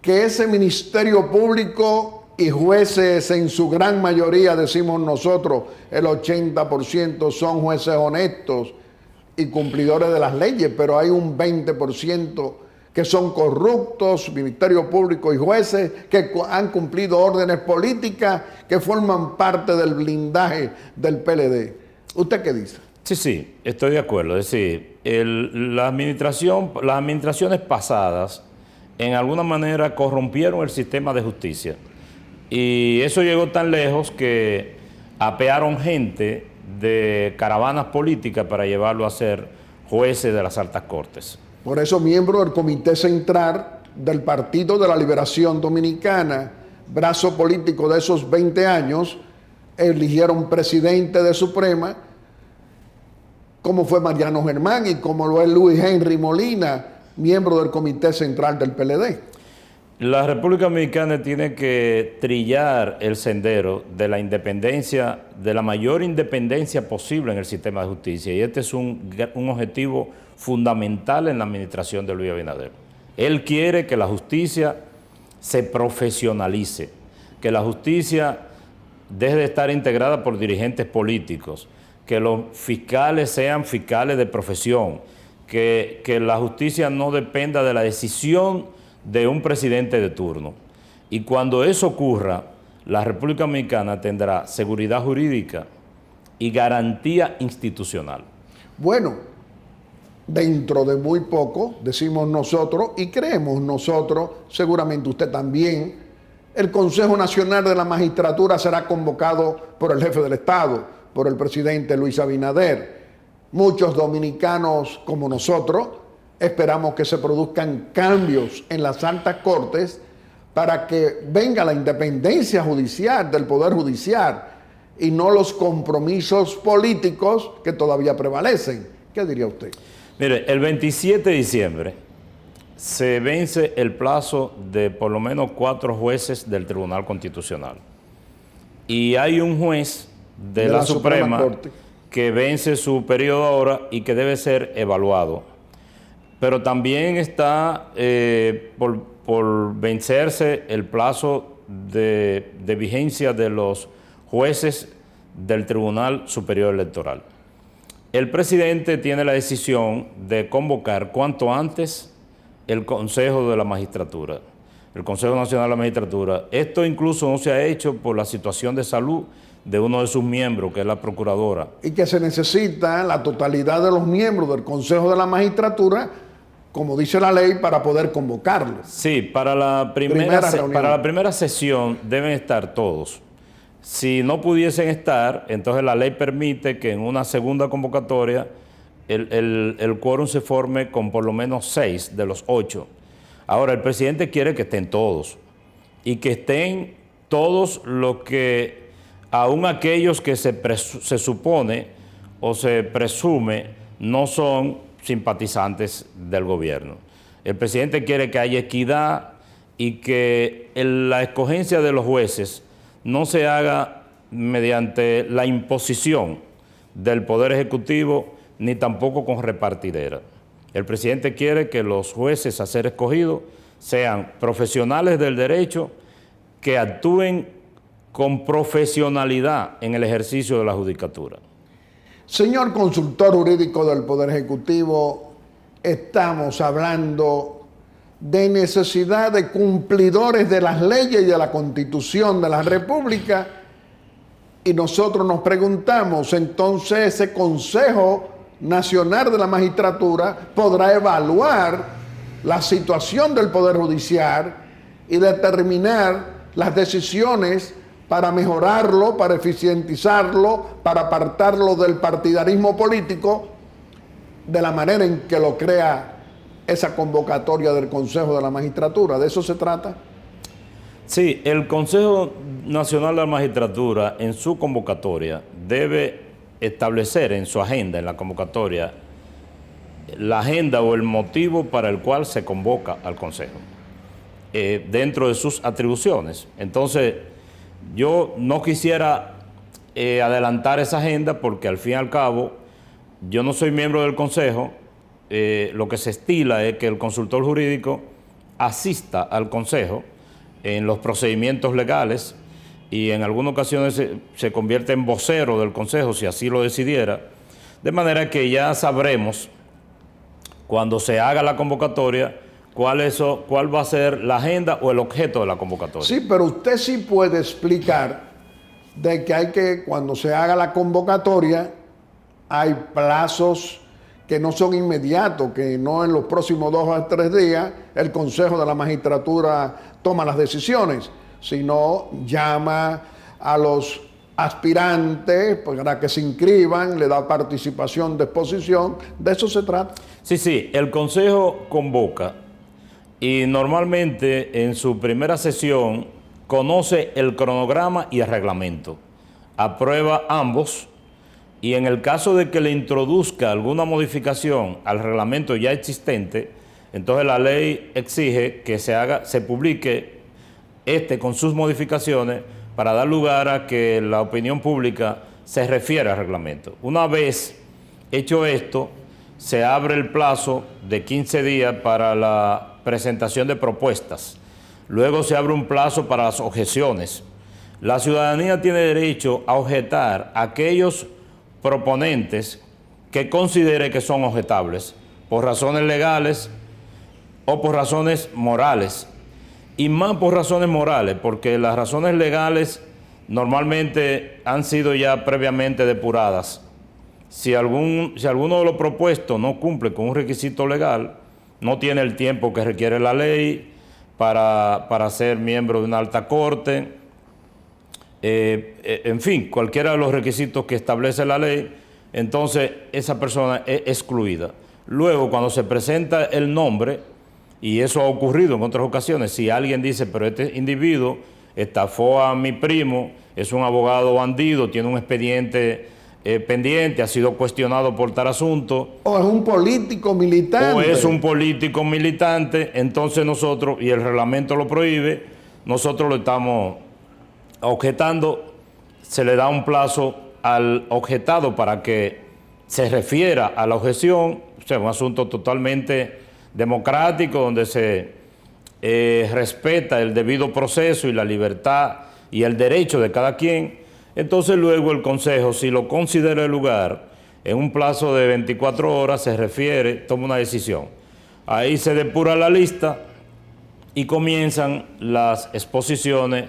que ese Ministerio Público y jueces en su gran mayoría, decimos nosotros, el 80% son jueces honestos y cumplidores de las leyes, pero hay un 20% que son corruptos, Ministerio Público y jueces que han cumplido órdenes políticas que forman parte del blindaje del PLD. ¿Usted qué dice? Sí, estoy de acuerdo. Es decir, las administraciones pasadas en alguna manera corrompieron el sistema de justicia. Y eso llegó tan lejos que apearon gente de caravanas políticas para llevarlo a ser jueces de las altas cortes. Por eso miembros del Comité Central del Partido de la Liberación Dominicana, brazo político de esos 20 años, eligieron presidente de Suprema, como fue Mariano Germán y como lo es Luis Henry Molina, miembro del Comité Central del PLD. La República Dominicana tiene que trillar el sendero de la independencia, de la mayor independencia posible en el sistema de justicia, y este es un objetivo fundamental en la administración de Luis Abinader. Él quiere que la justicia se profesionalice, que la justicia deje de estar integrada por dirigentes políticos, que los fiscales sean fiscales de profesión, que la justicia no dependa de la decisión de un presidente de turno. Y cuando eso ocurra, la República Dominicana tendrá seguridad jurídica y garantía institucional. Bueno, dentro de muy poco, decimos nosotros y creemos nosotros, seguramente usted también, el Consejo Nacional de la Magistratura será convocado por el jefe del Estado, por el presidente Luis Abinader. Muchos dominicanos como nosotros esperamos que se produzcan cambios en las altas cortes para que venga la independencia judicial, del Poder Judicial, y no los compromisos políticos que todavía prevalecen. ¿Qué diría usted? Mire, el 27 de diciembre se vence el plazo de por lo menos 4 jueces del Tribunal Constitucional. Y hay un juez de la Suprema Corte que vence su periodo ahora y que debe ser evaluado. Pero también está por vencerse el plazo de vigencia de los jueces del Tribunal Superior Electoral. El presidente tiene la decisión de convocar cuanto antes el Consejo de la Magistratura, el Consejo Nacional de la Magistratura. Esto incluso no se ha hecho por la situación de salud de uno de sus miembros, que es la procuradora. Y que se necesita la totalidad de los miembros del Consejo de la Magistratura, como dice la ley, para poder convocarlo. Sí, para la primera sesión deben estar todos. Si no pudiesen estar, entonces la ley permite que en una segunda convocatoria el quórum se forme con por lo menos 6 de los 8. Ahora, el presidente quiere que estén todos y que estén todos los que, aún aquellos que se supone o se presume no son simpatizantes del gobierno. El presidente quiere que haya equidad y que la escogencia de los jueces no se haga mediante la imposición del Poder Ejecutivo ni tampoco con repartidera. El presidente quiere que los jueces a ser escogidos sean profesionales del derecho que actúen con profesionalidad en el ejercicio de la judicatura. Señor consultor jurídico del Poder Ejecutivo, estamos hablando de necesidad de cumplidores de las leyes y de la Constitución de la República, y nosotros nos preguntamos, entonces ese Consejo Nacional de la Magistratura podrá evaluar la situación del Poder Judicial y determinar las decisiones para mejorarlo, para eficientizarlo, para apartarlo del partidarismo político, de la manera en que lo crea esa convocatoria del Consejo de la Magistratura. ¿De eso se trata? Sí, el Consejo Nacional de la Magistratura en su convocatoria debe establecer en su agenda, en la convocatoria, la agenda o el motivo para el cual se convoca al Consejo, dentro de sus atribuciones. Entonces, yo no quisiera adelantar esa agenda porque al fin y al cabo yo no soy miembro del Consejo. Lo que se estila es que el consultor jurídico asista al Consejo en los procedimientos legales y en algunas ocasiones se convierte en vocero del Consejo si así lo decidiera, de manera que ya sabremos cuando se haga la convocatoria cuál va a ser la agenda o el objeto de la convocatoria. Sí, pero usted sí puede explicar de que cuando se haga la convocatoria, hay plazos que no son inmediatos, que no en los próximos 2 o 3 días el Consejo de la Magistratura toma las decisiones, sino llama a los aspirantes para que se inscriban, le da participación de exposición. ¿De eso se trata? Sí, el Consejo convoca y normalmente en su primera sesión conoce el cronograma y el reglamento, aprueba ambos, y en el caso de que le introduzca alguna modificación al reglamento ya existente, entonces la ley exige que se publique con sus modificaciones para dar lugar a que la opinión pública se refiera al reglamento. Una vez hecho esto, se abre el plazo de 15 días para la presentación de propuestas. Luego se abre un plazo para las objeciones. La ciudadanía tiene derecho a objetar a aquellos proponentes que considere que son objetables por razones legales o por razones morales. Y más por razones morales, porque las razones legales normalmente han sido ya previamente depuradas. Si alguno de los propuestos no cumple con un requisito legal, no tiene el tiempo que requiere la ley para ser miembro de una alta corte, en fin, cualquiera de los requisitos que establece la ley, entonces esa persona es excluida. Luego, cuando se presenta el nombre, y eso ha ocurrido en otras ocasiones, si alguien dice, pero este individuo estafó a mi primo, es un abogado bandido, tiene un expediente pendiente, ha sido cuestionado por tal asunto. O es un político militante. O es un político militante, entonces nosotros, y el reglamento lo prohíbe, nosotros lo estamos objetando, se le da un plazo al objetado para que se refiera a la objeción, o sea, un asunto totalmente democrático donde se respeta el debido proceso y la libertad y el derecho de cada quien. Entonces luego el Consejo, si lo considera el lugar, en un plazo de 24 horas se refiere, toma una decisión. Ahí se depura la lista y comienzan las exposiciones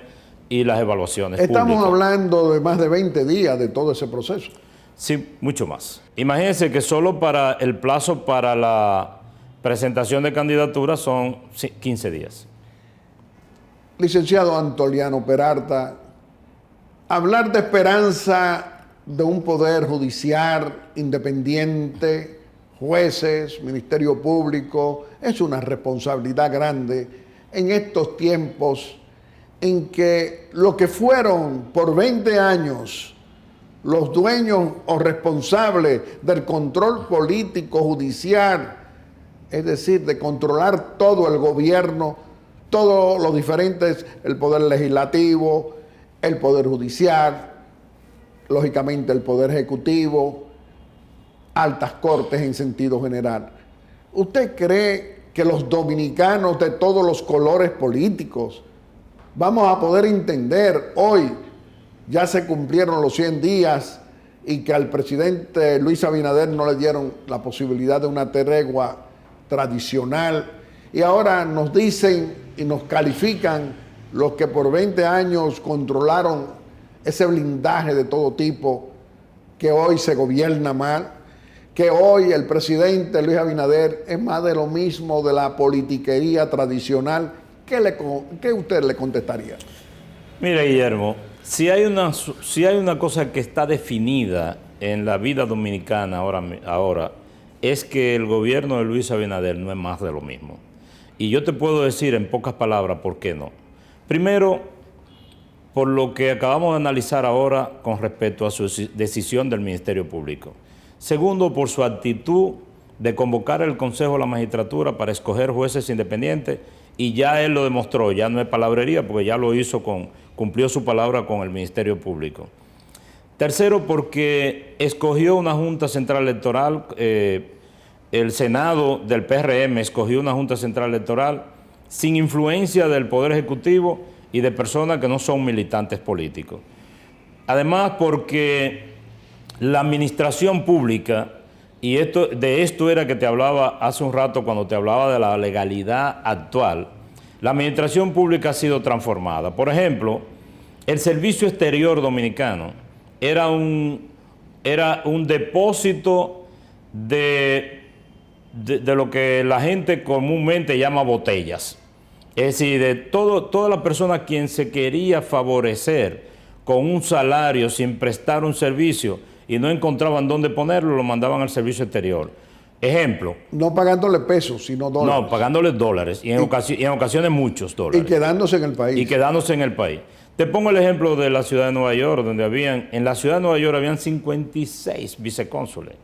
y las evaluaciones Estamos públicas. hablando de más de 20 días de todo ese proceso. Sí, mucho más. Imagínense que solo para el plazo para la presentación de candidaturas son 15 días. Licenciado Antoliano Peralta, hablar de esperanza de un poder judicial independiente, jueces, Ministerio Público, es una responsabilidad grande en estos tiempos en que lo que fueron por 20 años los dueños o responsables del control político judicial, es decir, de controlar todo el gobierno, todos los diferentes, el poder legislativo, el poder judicial, lógicamente el poder ejecutivo, altas cortes en sentido general. ¿Usted cree que los dominicanos de todos los colores políticos vamos a poder entender hoy, ya se cumplieron los 100 días y que al presidente Luis Abinader no le dieron la posibilidad de una tregua tradicional, y ahora nos dicen y nos califican los que por 20 años controlaron ese blindaje de todo tipo, que hoy se gobierna mal, que hoy el presidente Luis Abinader es más de lo mismo de la politiquería tradicional? ¿Qué usted le contestaría? Mire, Guillermo, si hay una cosa que está definida en la vida dominicana ahora, es que el gobierno de Luis Abinader no es más de lo mismo. Y yo te puedo decir en pocas palabras por qué no. Primero, por lo que acabamos de analizar ahora con respecto a su decisión del Ministerio Público. Segundo, por su actitud de convocar el Consejo de la Magistratura para escoger jueces independientes, y ya él lo demostró, ya no es palabrería, porque ya lo hizo, cumplió su palabra con el Ministerio Público. Tercero, porque escogió una Junta Central Electoral, el Senado del PRM escogió una Junta Central Electoral sin influencia del Poder Ejecutivo y de personas que no son militantes políticos. Además, porque la administración pública, y de esto era que te hablaba hace un rato cuando te hablaba de la legalidad actual, la administración pública ha sido transformada. Por ejemplo, el Servicio Exterior Dominicano era un depósito de lo que la gente comúnmente llama botellas. Es decir, de toda la persona a quien se quería favorecer con un salario sin prestar un servicio y no encontraban dónde ponerlo, lo mandaban al servicio exterior. Ejemplo. No pagándole pesos, sino dólares. No, pagándole dólares y en ocasiones muchos dólares. Y quedándose en el país. Y quedándose en el país. Te pongo el ejemplo de la ciudad de Nueva York, donde en la ciudad de Nueva York habían 56 vicecónsules.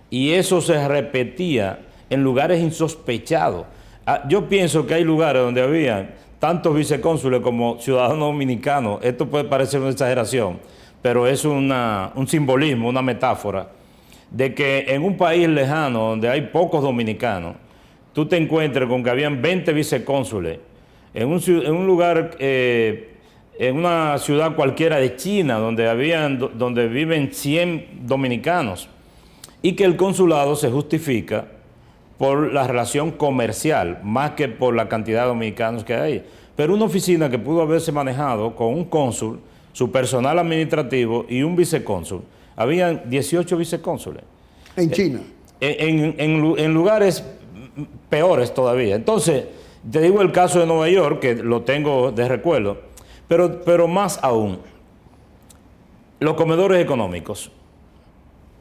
Y eso se repetía en lugares insospechados. Yo pienso que hay lugares donde había tantos vicecónsules como ciudadanos dominicanos. Esto puede parecer una exageración, pero es un simbolismo, una metáfora, de que en un país lejano donde hay pocos dominicanos, tú te encuentres con que habían 20 vicecónsules en un lugar, en una ciudad cualquiera de China, donde viven 100 dominicanos, y que el consulado se justifica por la relación comercial, más que por la cantidad de dominicanos que hay. Pero una oficina que pudo haberse manejado con un cónsul, su personal administrativo y un vicecónsul, habían 18 vicecónsules. En China. En lugares peores todavía. Entonces, te digo el caso de Nueva York, que lo tengo de recuerdo, Pero más aún, los comedores económicos,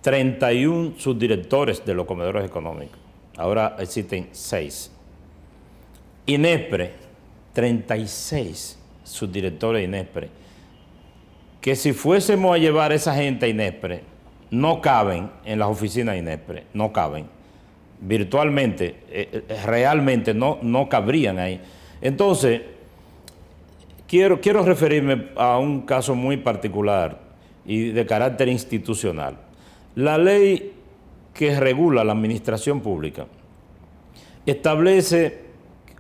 31 subdirectores de los comedores económicos, ahora existen 6. INESPRE, 36 subdirectores de INESPRE, que si fuésemos a llevar a esa gente a INESPRE, no caben en las oficinas de INESPRE, no caben. Virtualmente, realmente no cabrían ahí. Entonces, quiero referirme a un caso muy particular y de carácter institucional. La ley que regula la administración pública establece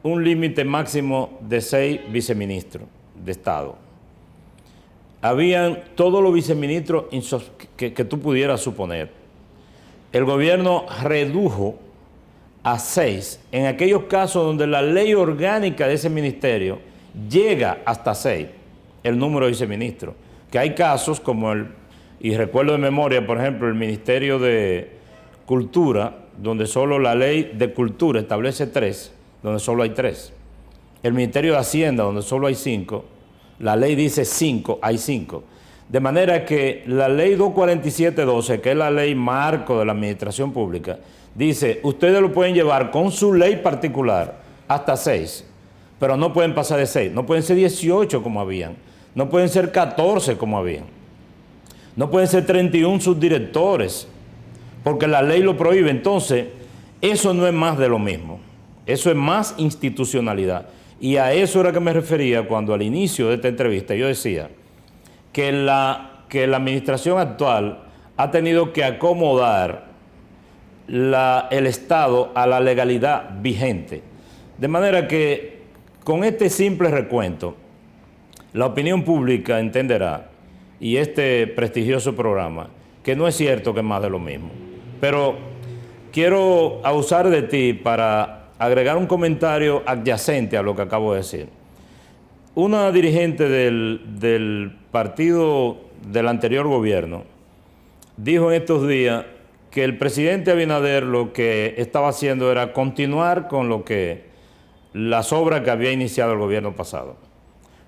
un límite máximo de 6 viceministros de Estado. Habían todos los viceministros que tú pudieras suponer. El gobierno redujo a 6 en aquellos casos donde la ley orgánica de ese ministerio llega hasta 6, el número de viceministros. Que hay casos como y recuerdo de memoria, por ejemplo, el Ministerio de Cultura, donde solo la ley de Cultura establece 3, donde solo hay 3. El Ministerio de Hacienda, donde solo hay 5, la ley dice 5, hay 5. De manera que la ley 247-12, que es la ley marco de la administración pública, dice, ustedes lo pueden llevar con su ley particular hasta 6, pero no pueden pasar de 6, no pueden ser 18 como habían, no pueden ser 14 como habían, no pueden ser 31 subdirectores, porque la ley lo prohíbe. Entonces, eso no es más de lo mismo, eso es más institucionalidad. Y a eso era que me refería cuando al inicio de esta entrevista yo decía que la administración actual ha tenido que acomodar el Estado a la legalidad vigente. De manera que con este simple recuento, la opinión pública entenderá, y este prestigioso programa, que no es cierto que es más de lo mismo. Pero quiero abusar de ti para agregar un comentario adyacente a lo que acabo de decir. Una dirigente del partido del anterior gobierno dijo en estos días que el presidente Abinader lo que estaba haciendo era continuar con las obras que había iniciado el gobierno pasado.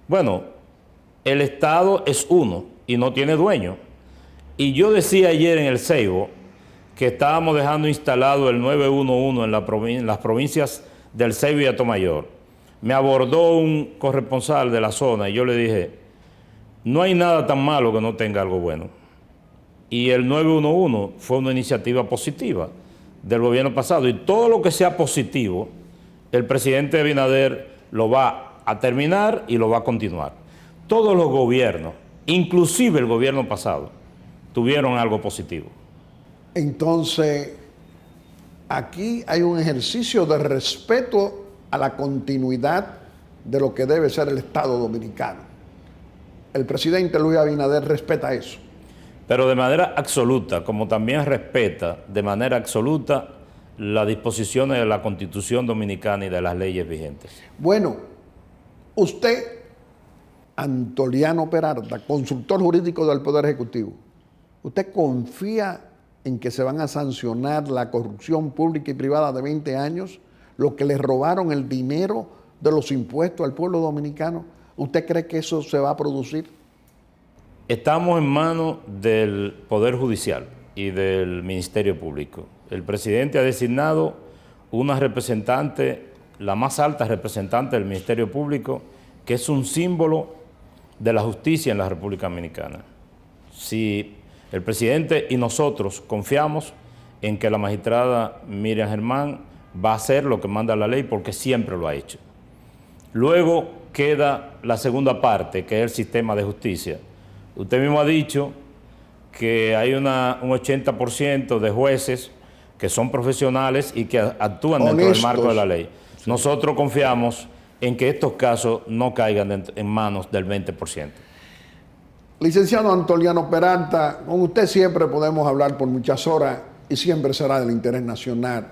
Bueno, el Estado es uno y no tiene dueño. Y yo decía ayer en el Ceibo que estábamos dejando instalado el 911 en las provincias del Ceibo y Atomayor. Me abordó un corresponsal de la zona y yo le dije, no hay nada tan malo que no tenga algo bueno. Y el 911 fue una iniciativa positiva del gobierno pasado. Y todo lo que sea positivo, el presidente Abinader lo va a terminar y lo va a continuar. Todos los gobiernos, inclusive el gobierno pasado, tuvieron algo positivo. Entonces, aquí hay un ejercicio de respeto a la continuidad de lo que debe ser el Estado dominicano. El presidente Luis Abinader respeta eso. Pero de manera absoluta, como también respeta de manera absoluta las disposiciones de la Constitución Dominicana y de las leyes vigentes. Bueno, usted, Antoliano Peralta, consultor jurídico del Poder Ejecutivo, ¿usted confía en que se van a sancionar la corrupción pública y privada de 20 años, los que le robaron el dinero de los impuestos al pueblo dominicano? ¿Usted cree que eso se va a producir? Estamos en manos del Poder Judicial y del Ministerio Público. El presidente ha designado una representante, la más alta representante del Ministerio Público, que es un símbolo de la justicia en la República Dominicana. Si el presidente y nosotros confiamos en que la magistrada Miriam Germán va a hacer lo que manda la ley, porque siempre lo ha hecho. Luego queda la segunda parte, que es el sistema de justicia. Usted mismo ha dicho que hay un 80% de jueces que son profesionales y que actúan dentro del marco de la ley. Sí. Nosotros confiamos en que estos casos no caigan en manos del 20%. Licenciado Antoliano Peralta, con usted siempre podemos hablar por muchas horas y siempre será del interés nacional.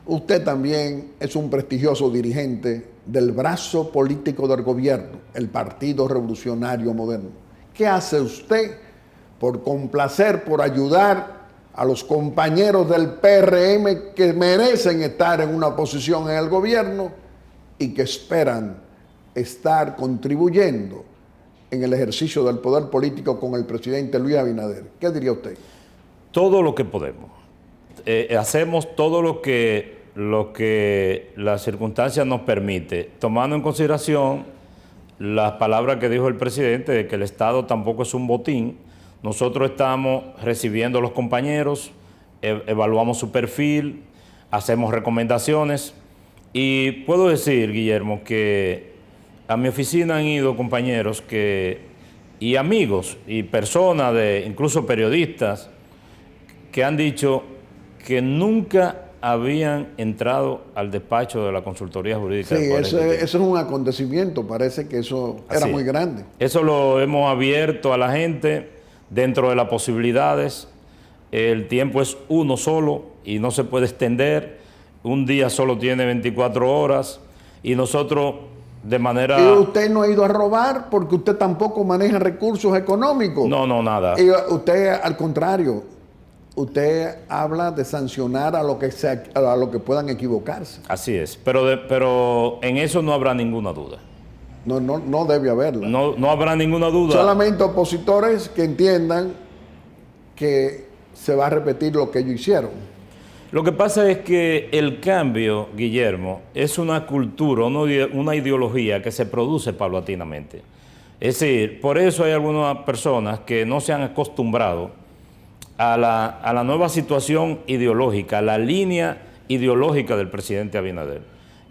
Usted también es un prestigioso dirigente del brazo político del gobierno, el Partido Revolucionario Moderno. ¿Qué hace usted por complacer, por ayudar a los compañeros del PRM que merecen estar en una posición en el gobierno y que esperan estar contribuyendo en el ejercicio del poder político con el presidente Luis Abinader. ¿Qué diría usted? Todo lo que podemos. Hacemos todo lo que las circunstancias nos permite, tomando en consideración las palabras que dijo el presidente de que el Estado tampoco es un botín. Nosotros estamos recibiendo a los compañeros, evaluamos su perfil, hacemos recomendaciones y puedo decir, Guillermo, que a mi oficina han ido compañeros y amigos y personas, incluso periodistas, que han dicho que nunca habían entrado al despacho de la Consultoría Jurídica. Sí, eso es un acontecimiento, parece que eso era muy grande. Eso lo hemos abierto a la gente dentro de las posibilidades. El tiempo es uno solo y no se puede extender. Un día solo tiene 24 horas y nosotros de manera... ¿Y usted no ha ido a robar porque usted tampoco maneja recursos económicos? No, nada. Y usted, al contrario, usted habla de sancionar a lo que puedan equivocarse. Así es, pero en eso no habrá ninguna duda. No debe haberla. No habrá ninguna duda. Solamente opositores que entiendan que se va a repetir lo que ellos hicieron. Lo que pasa es que el cambio, Guillermo, es una cultura, una ideología que se produce paulatinamente. Es decir, por eso hay algunas personas que no se han acostumbrado a la nueva situación ideológica, a la línea ideológica del presidente Abinader.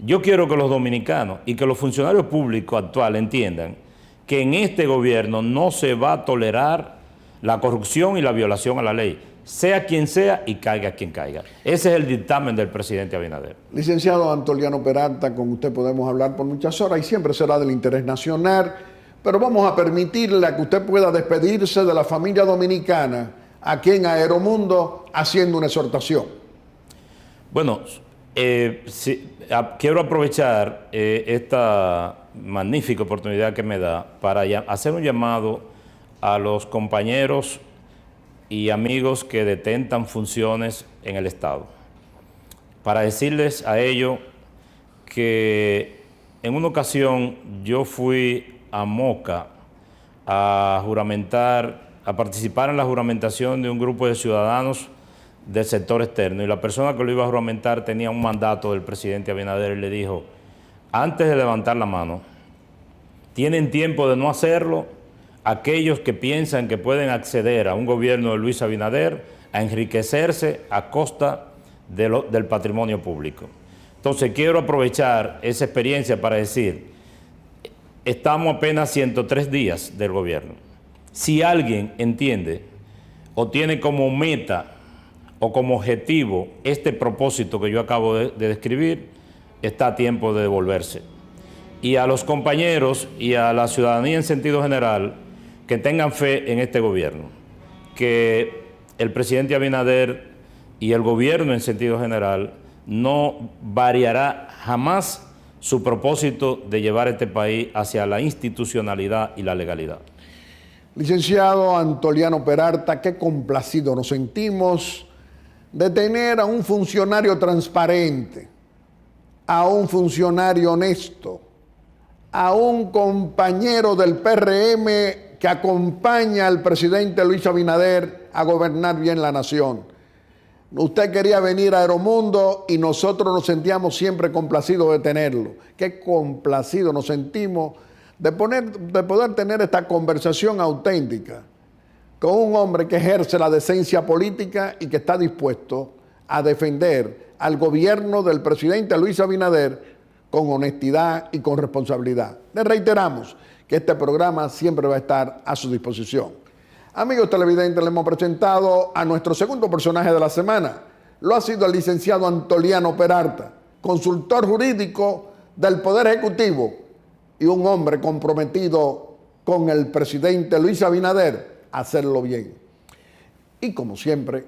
Yo quiero que los dominicanos y que los funcionarios públicos actuales entiendan que en este gobierno no se va a tolerar la corrupción y la violación a la ley, sea quien sea y caiga quien caiga. Ese es el dictamen del presidente Abinader. Licenciado Antoliano Peralta, con usted podemos hablar por muchas horas y siempre será del interés nacional, pero vamos a permitirle a que usted pueda despedirse de la familia dominicana aquí en Aeromundo haciendo una exhortación. Bueno, quiero aprovechar esta magnífica oportunidad que me da para hacer un llamado a los compañeros y amigos que detentan funciones en el Estado, para decirles a ellos que en una ocasión yo fui a Moca a participar en la juramentación de un grupo de ciudadanos del sector externo, y la persona que lo iba a juramentar tenía un mandato del presidente Abinader y le dijo: antes de levantar la mano, tienen tiempo de no hacerlo aquellos que piensan que pueden acceder a un gobierno de Luis Abinader a enriquecerse a costa del patrimonio público. Entonces quiero aprovechar esa experiencia para decir, estamos apenas 103 días del gobierno. Si alguien entiende o tiene como meta o como objetivo este propósito que yo acabo de describir, está a tiempo de devolverse. Y a los compañeros y a la ciudadanía en sentido general, que tengan fe en este gobierno, que el presidente Abinader y el gobierno en sentido general no variará jamás su propósito de llevar este país hacia la institucionalidad y la legalidad. Licenciado Antoliano Peralta, qué complacido nos sentimos de tener a un funcionario transparente, a un funcionario honesto, a un compañero del PRM que acompaña al presidente Luis Abinader a gobernar bien la nación. Usted quería venir a Aeromundo y nosotros nos sentíamos siempre complacidos de tenerlo. Qué complacidos nos sentimos de poder tener esta conversación auténtica con un hombre que ejerce la decencia política y que está dispuesto a defender al gobierno del presidente Luis Abinader con honestidad y con responsabilidad. Le reiteramos que este programa siempre va a estar a su disposición. Amigos televidentes, le hemos presentado a nuestro segundo personaje de la semana. Lo ha sido el licenciado Antoliano Peralta, consultor jurídico del Poder Ejecutivo y un hombre comprometido con el presidente Luis Abinader a hacerlo bien. Y como siempre,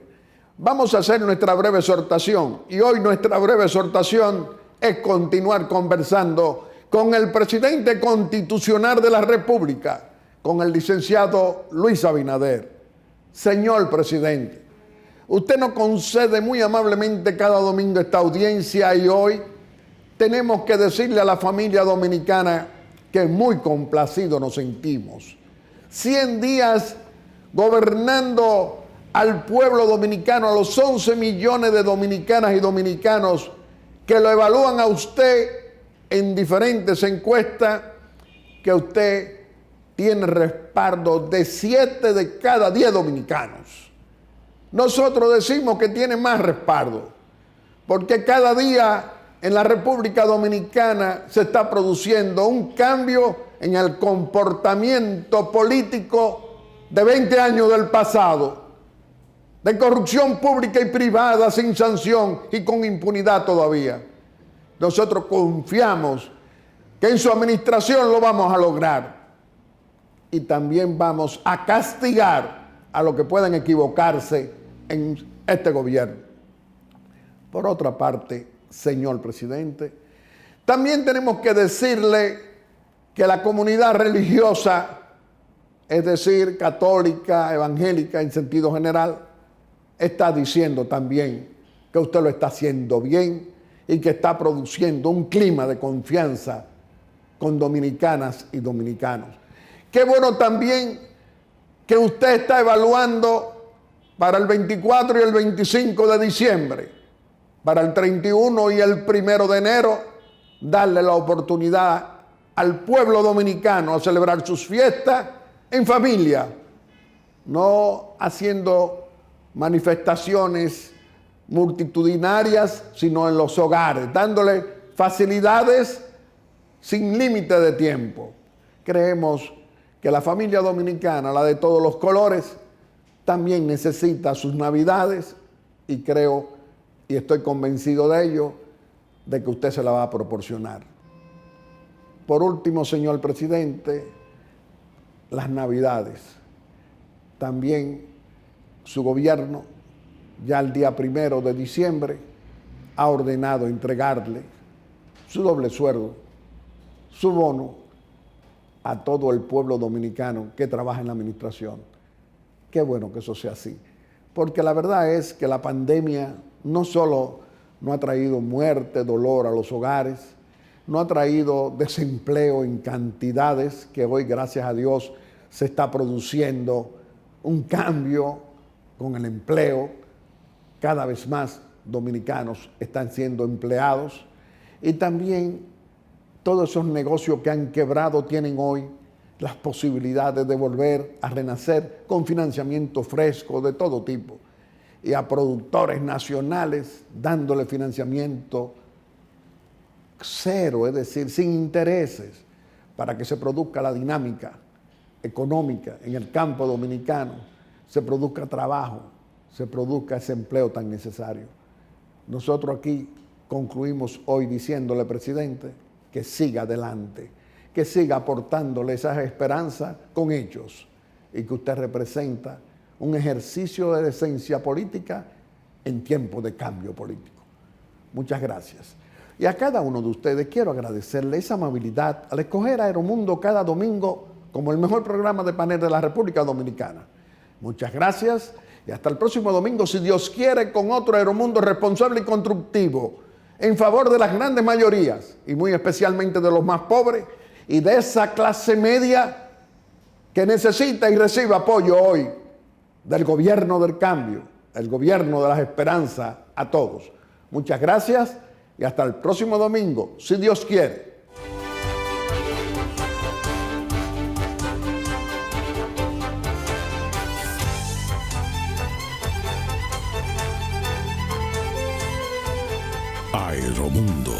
vamos a hacer nuestra breve exhortación. Y hoy nuestra breve exhortación es continuar conversando con el presidente constitucional de la República, con el licenciado Luis Abinader. Señor presidente, usted nos concede muy amablemente cada domingo esta audiencia y hoy tenemos que decirle a la familia dominicana que muy complacidos nos sentimos 100 días gobernando al pueblo dominicano, a los 11 millones de dominicanas y dominicanos que lo evalúan a usted en diferentes encuestas, que usted tiene respaldo de 7 de cada 10 dominicanos. Nosotros decimos que tiene más respaldo, porque cada día en la República Dominicana se está produciendo un cambio en el comportamiento político de 20 años del pasado, de corrupción pública y privada sin sanción y con impunidad todavía. Nosotros confiamos que en su administración lo vamos a lograr, y también vamos a castigar a los que puedan equivocarse en este gobierno. Por otra parte, señor presidente, también tenemos que decirle que la comunidad religiosa, es decir, católica, evangélica en sentido general, está diciendo también que usted lo está haciendo bien y que está produciendo un clima de confianza con dominicanas y dominicanos. Qué bueno también que usted está evaluando para el 24 y el 25 de diciembre, para el 31 y el 1 de enero, darle la oportunidad al pueblo dominicano a celebrar sus fiestas en familia, no haciendo manifestaciones multitudinarias, sino en los hogares, dándole facilidades sin límite de tiempo. Creemos que la familia dominicana, la de todos los colores, también necesita sus navidades, y creo y estoy convencido de ello, de que usted se la va a proporcionar. Por último, señor presidente, las navidades. También su gobierno, ya el día 1 de diciembre, ha ordenado entregarle su doble sueldo, su bono, a todo el pueblo dominicano que trabaja en la administración. Qué bueno que eso sea así, porque la verdad es que la pandemia no solo no ha traído muerte, dolor a los hogares, no ha traído desempleo en cantidades, que hoy, gracias a Dios, se está produciendo un cambio con el empleo. Cada vez más dominicanos están siendo empleados, y también todos esos negocios que han quebrado tienen hoy las posibilidades de volver a renacer con financiamiento fresco de todo tipo, y a productores nacionales dándole financiamiento cero, es decir, sin intereses, para que se produzca la dinámica económica en el campo dominicano, se produzca trabajo, se produzca ese empleo tan necesario. Nosotros aquí concluimos hoy diciéndole, presidente, que siga adelante, que siga aportándole esa esperanza con hechos, y que usted representa un ejercicio de decencia política en tiempo de cambio político. Muchas gracias. Y a cada uno de ustedes quiero agradecerle esa amabilidad al escoger a Aeromundo cada domingo como el mejor programa de panel de la República Dominicana. Muchas gracias y hasta el próximo domingo, si Dios quiere, con otro Aeromundo responsable y constructivo en favor de las grandes mayorías, y muy especialmente de los más pobres y de esa clase media que necesita y recibe apoyo hoy del gobierno del cambio, el gobierno de las esperanzas a todos. Muchas gracias y hasta el próximo domingo, si Dios quiere. Aeromundo.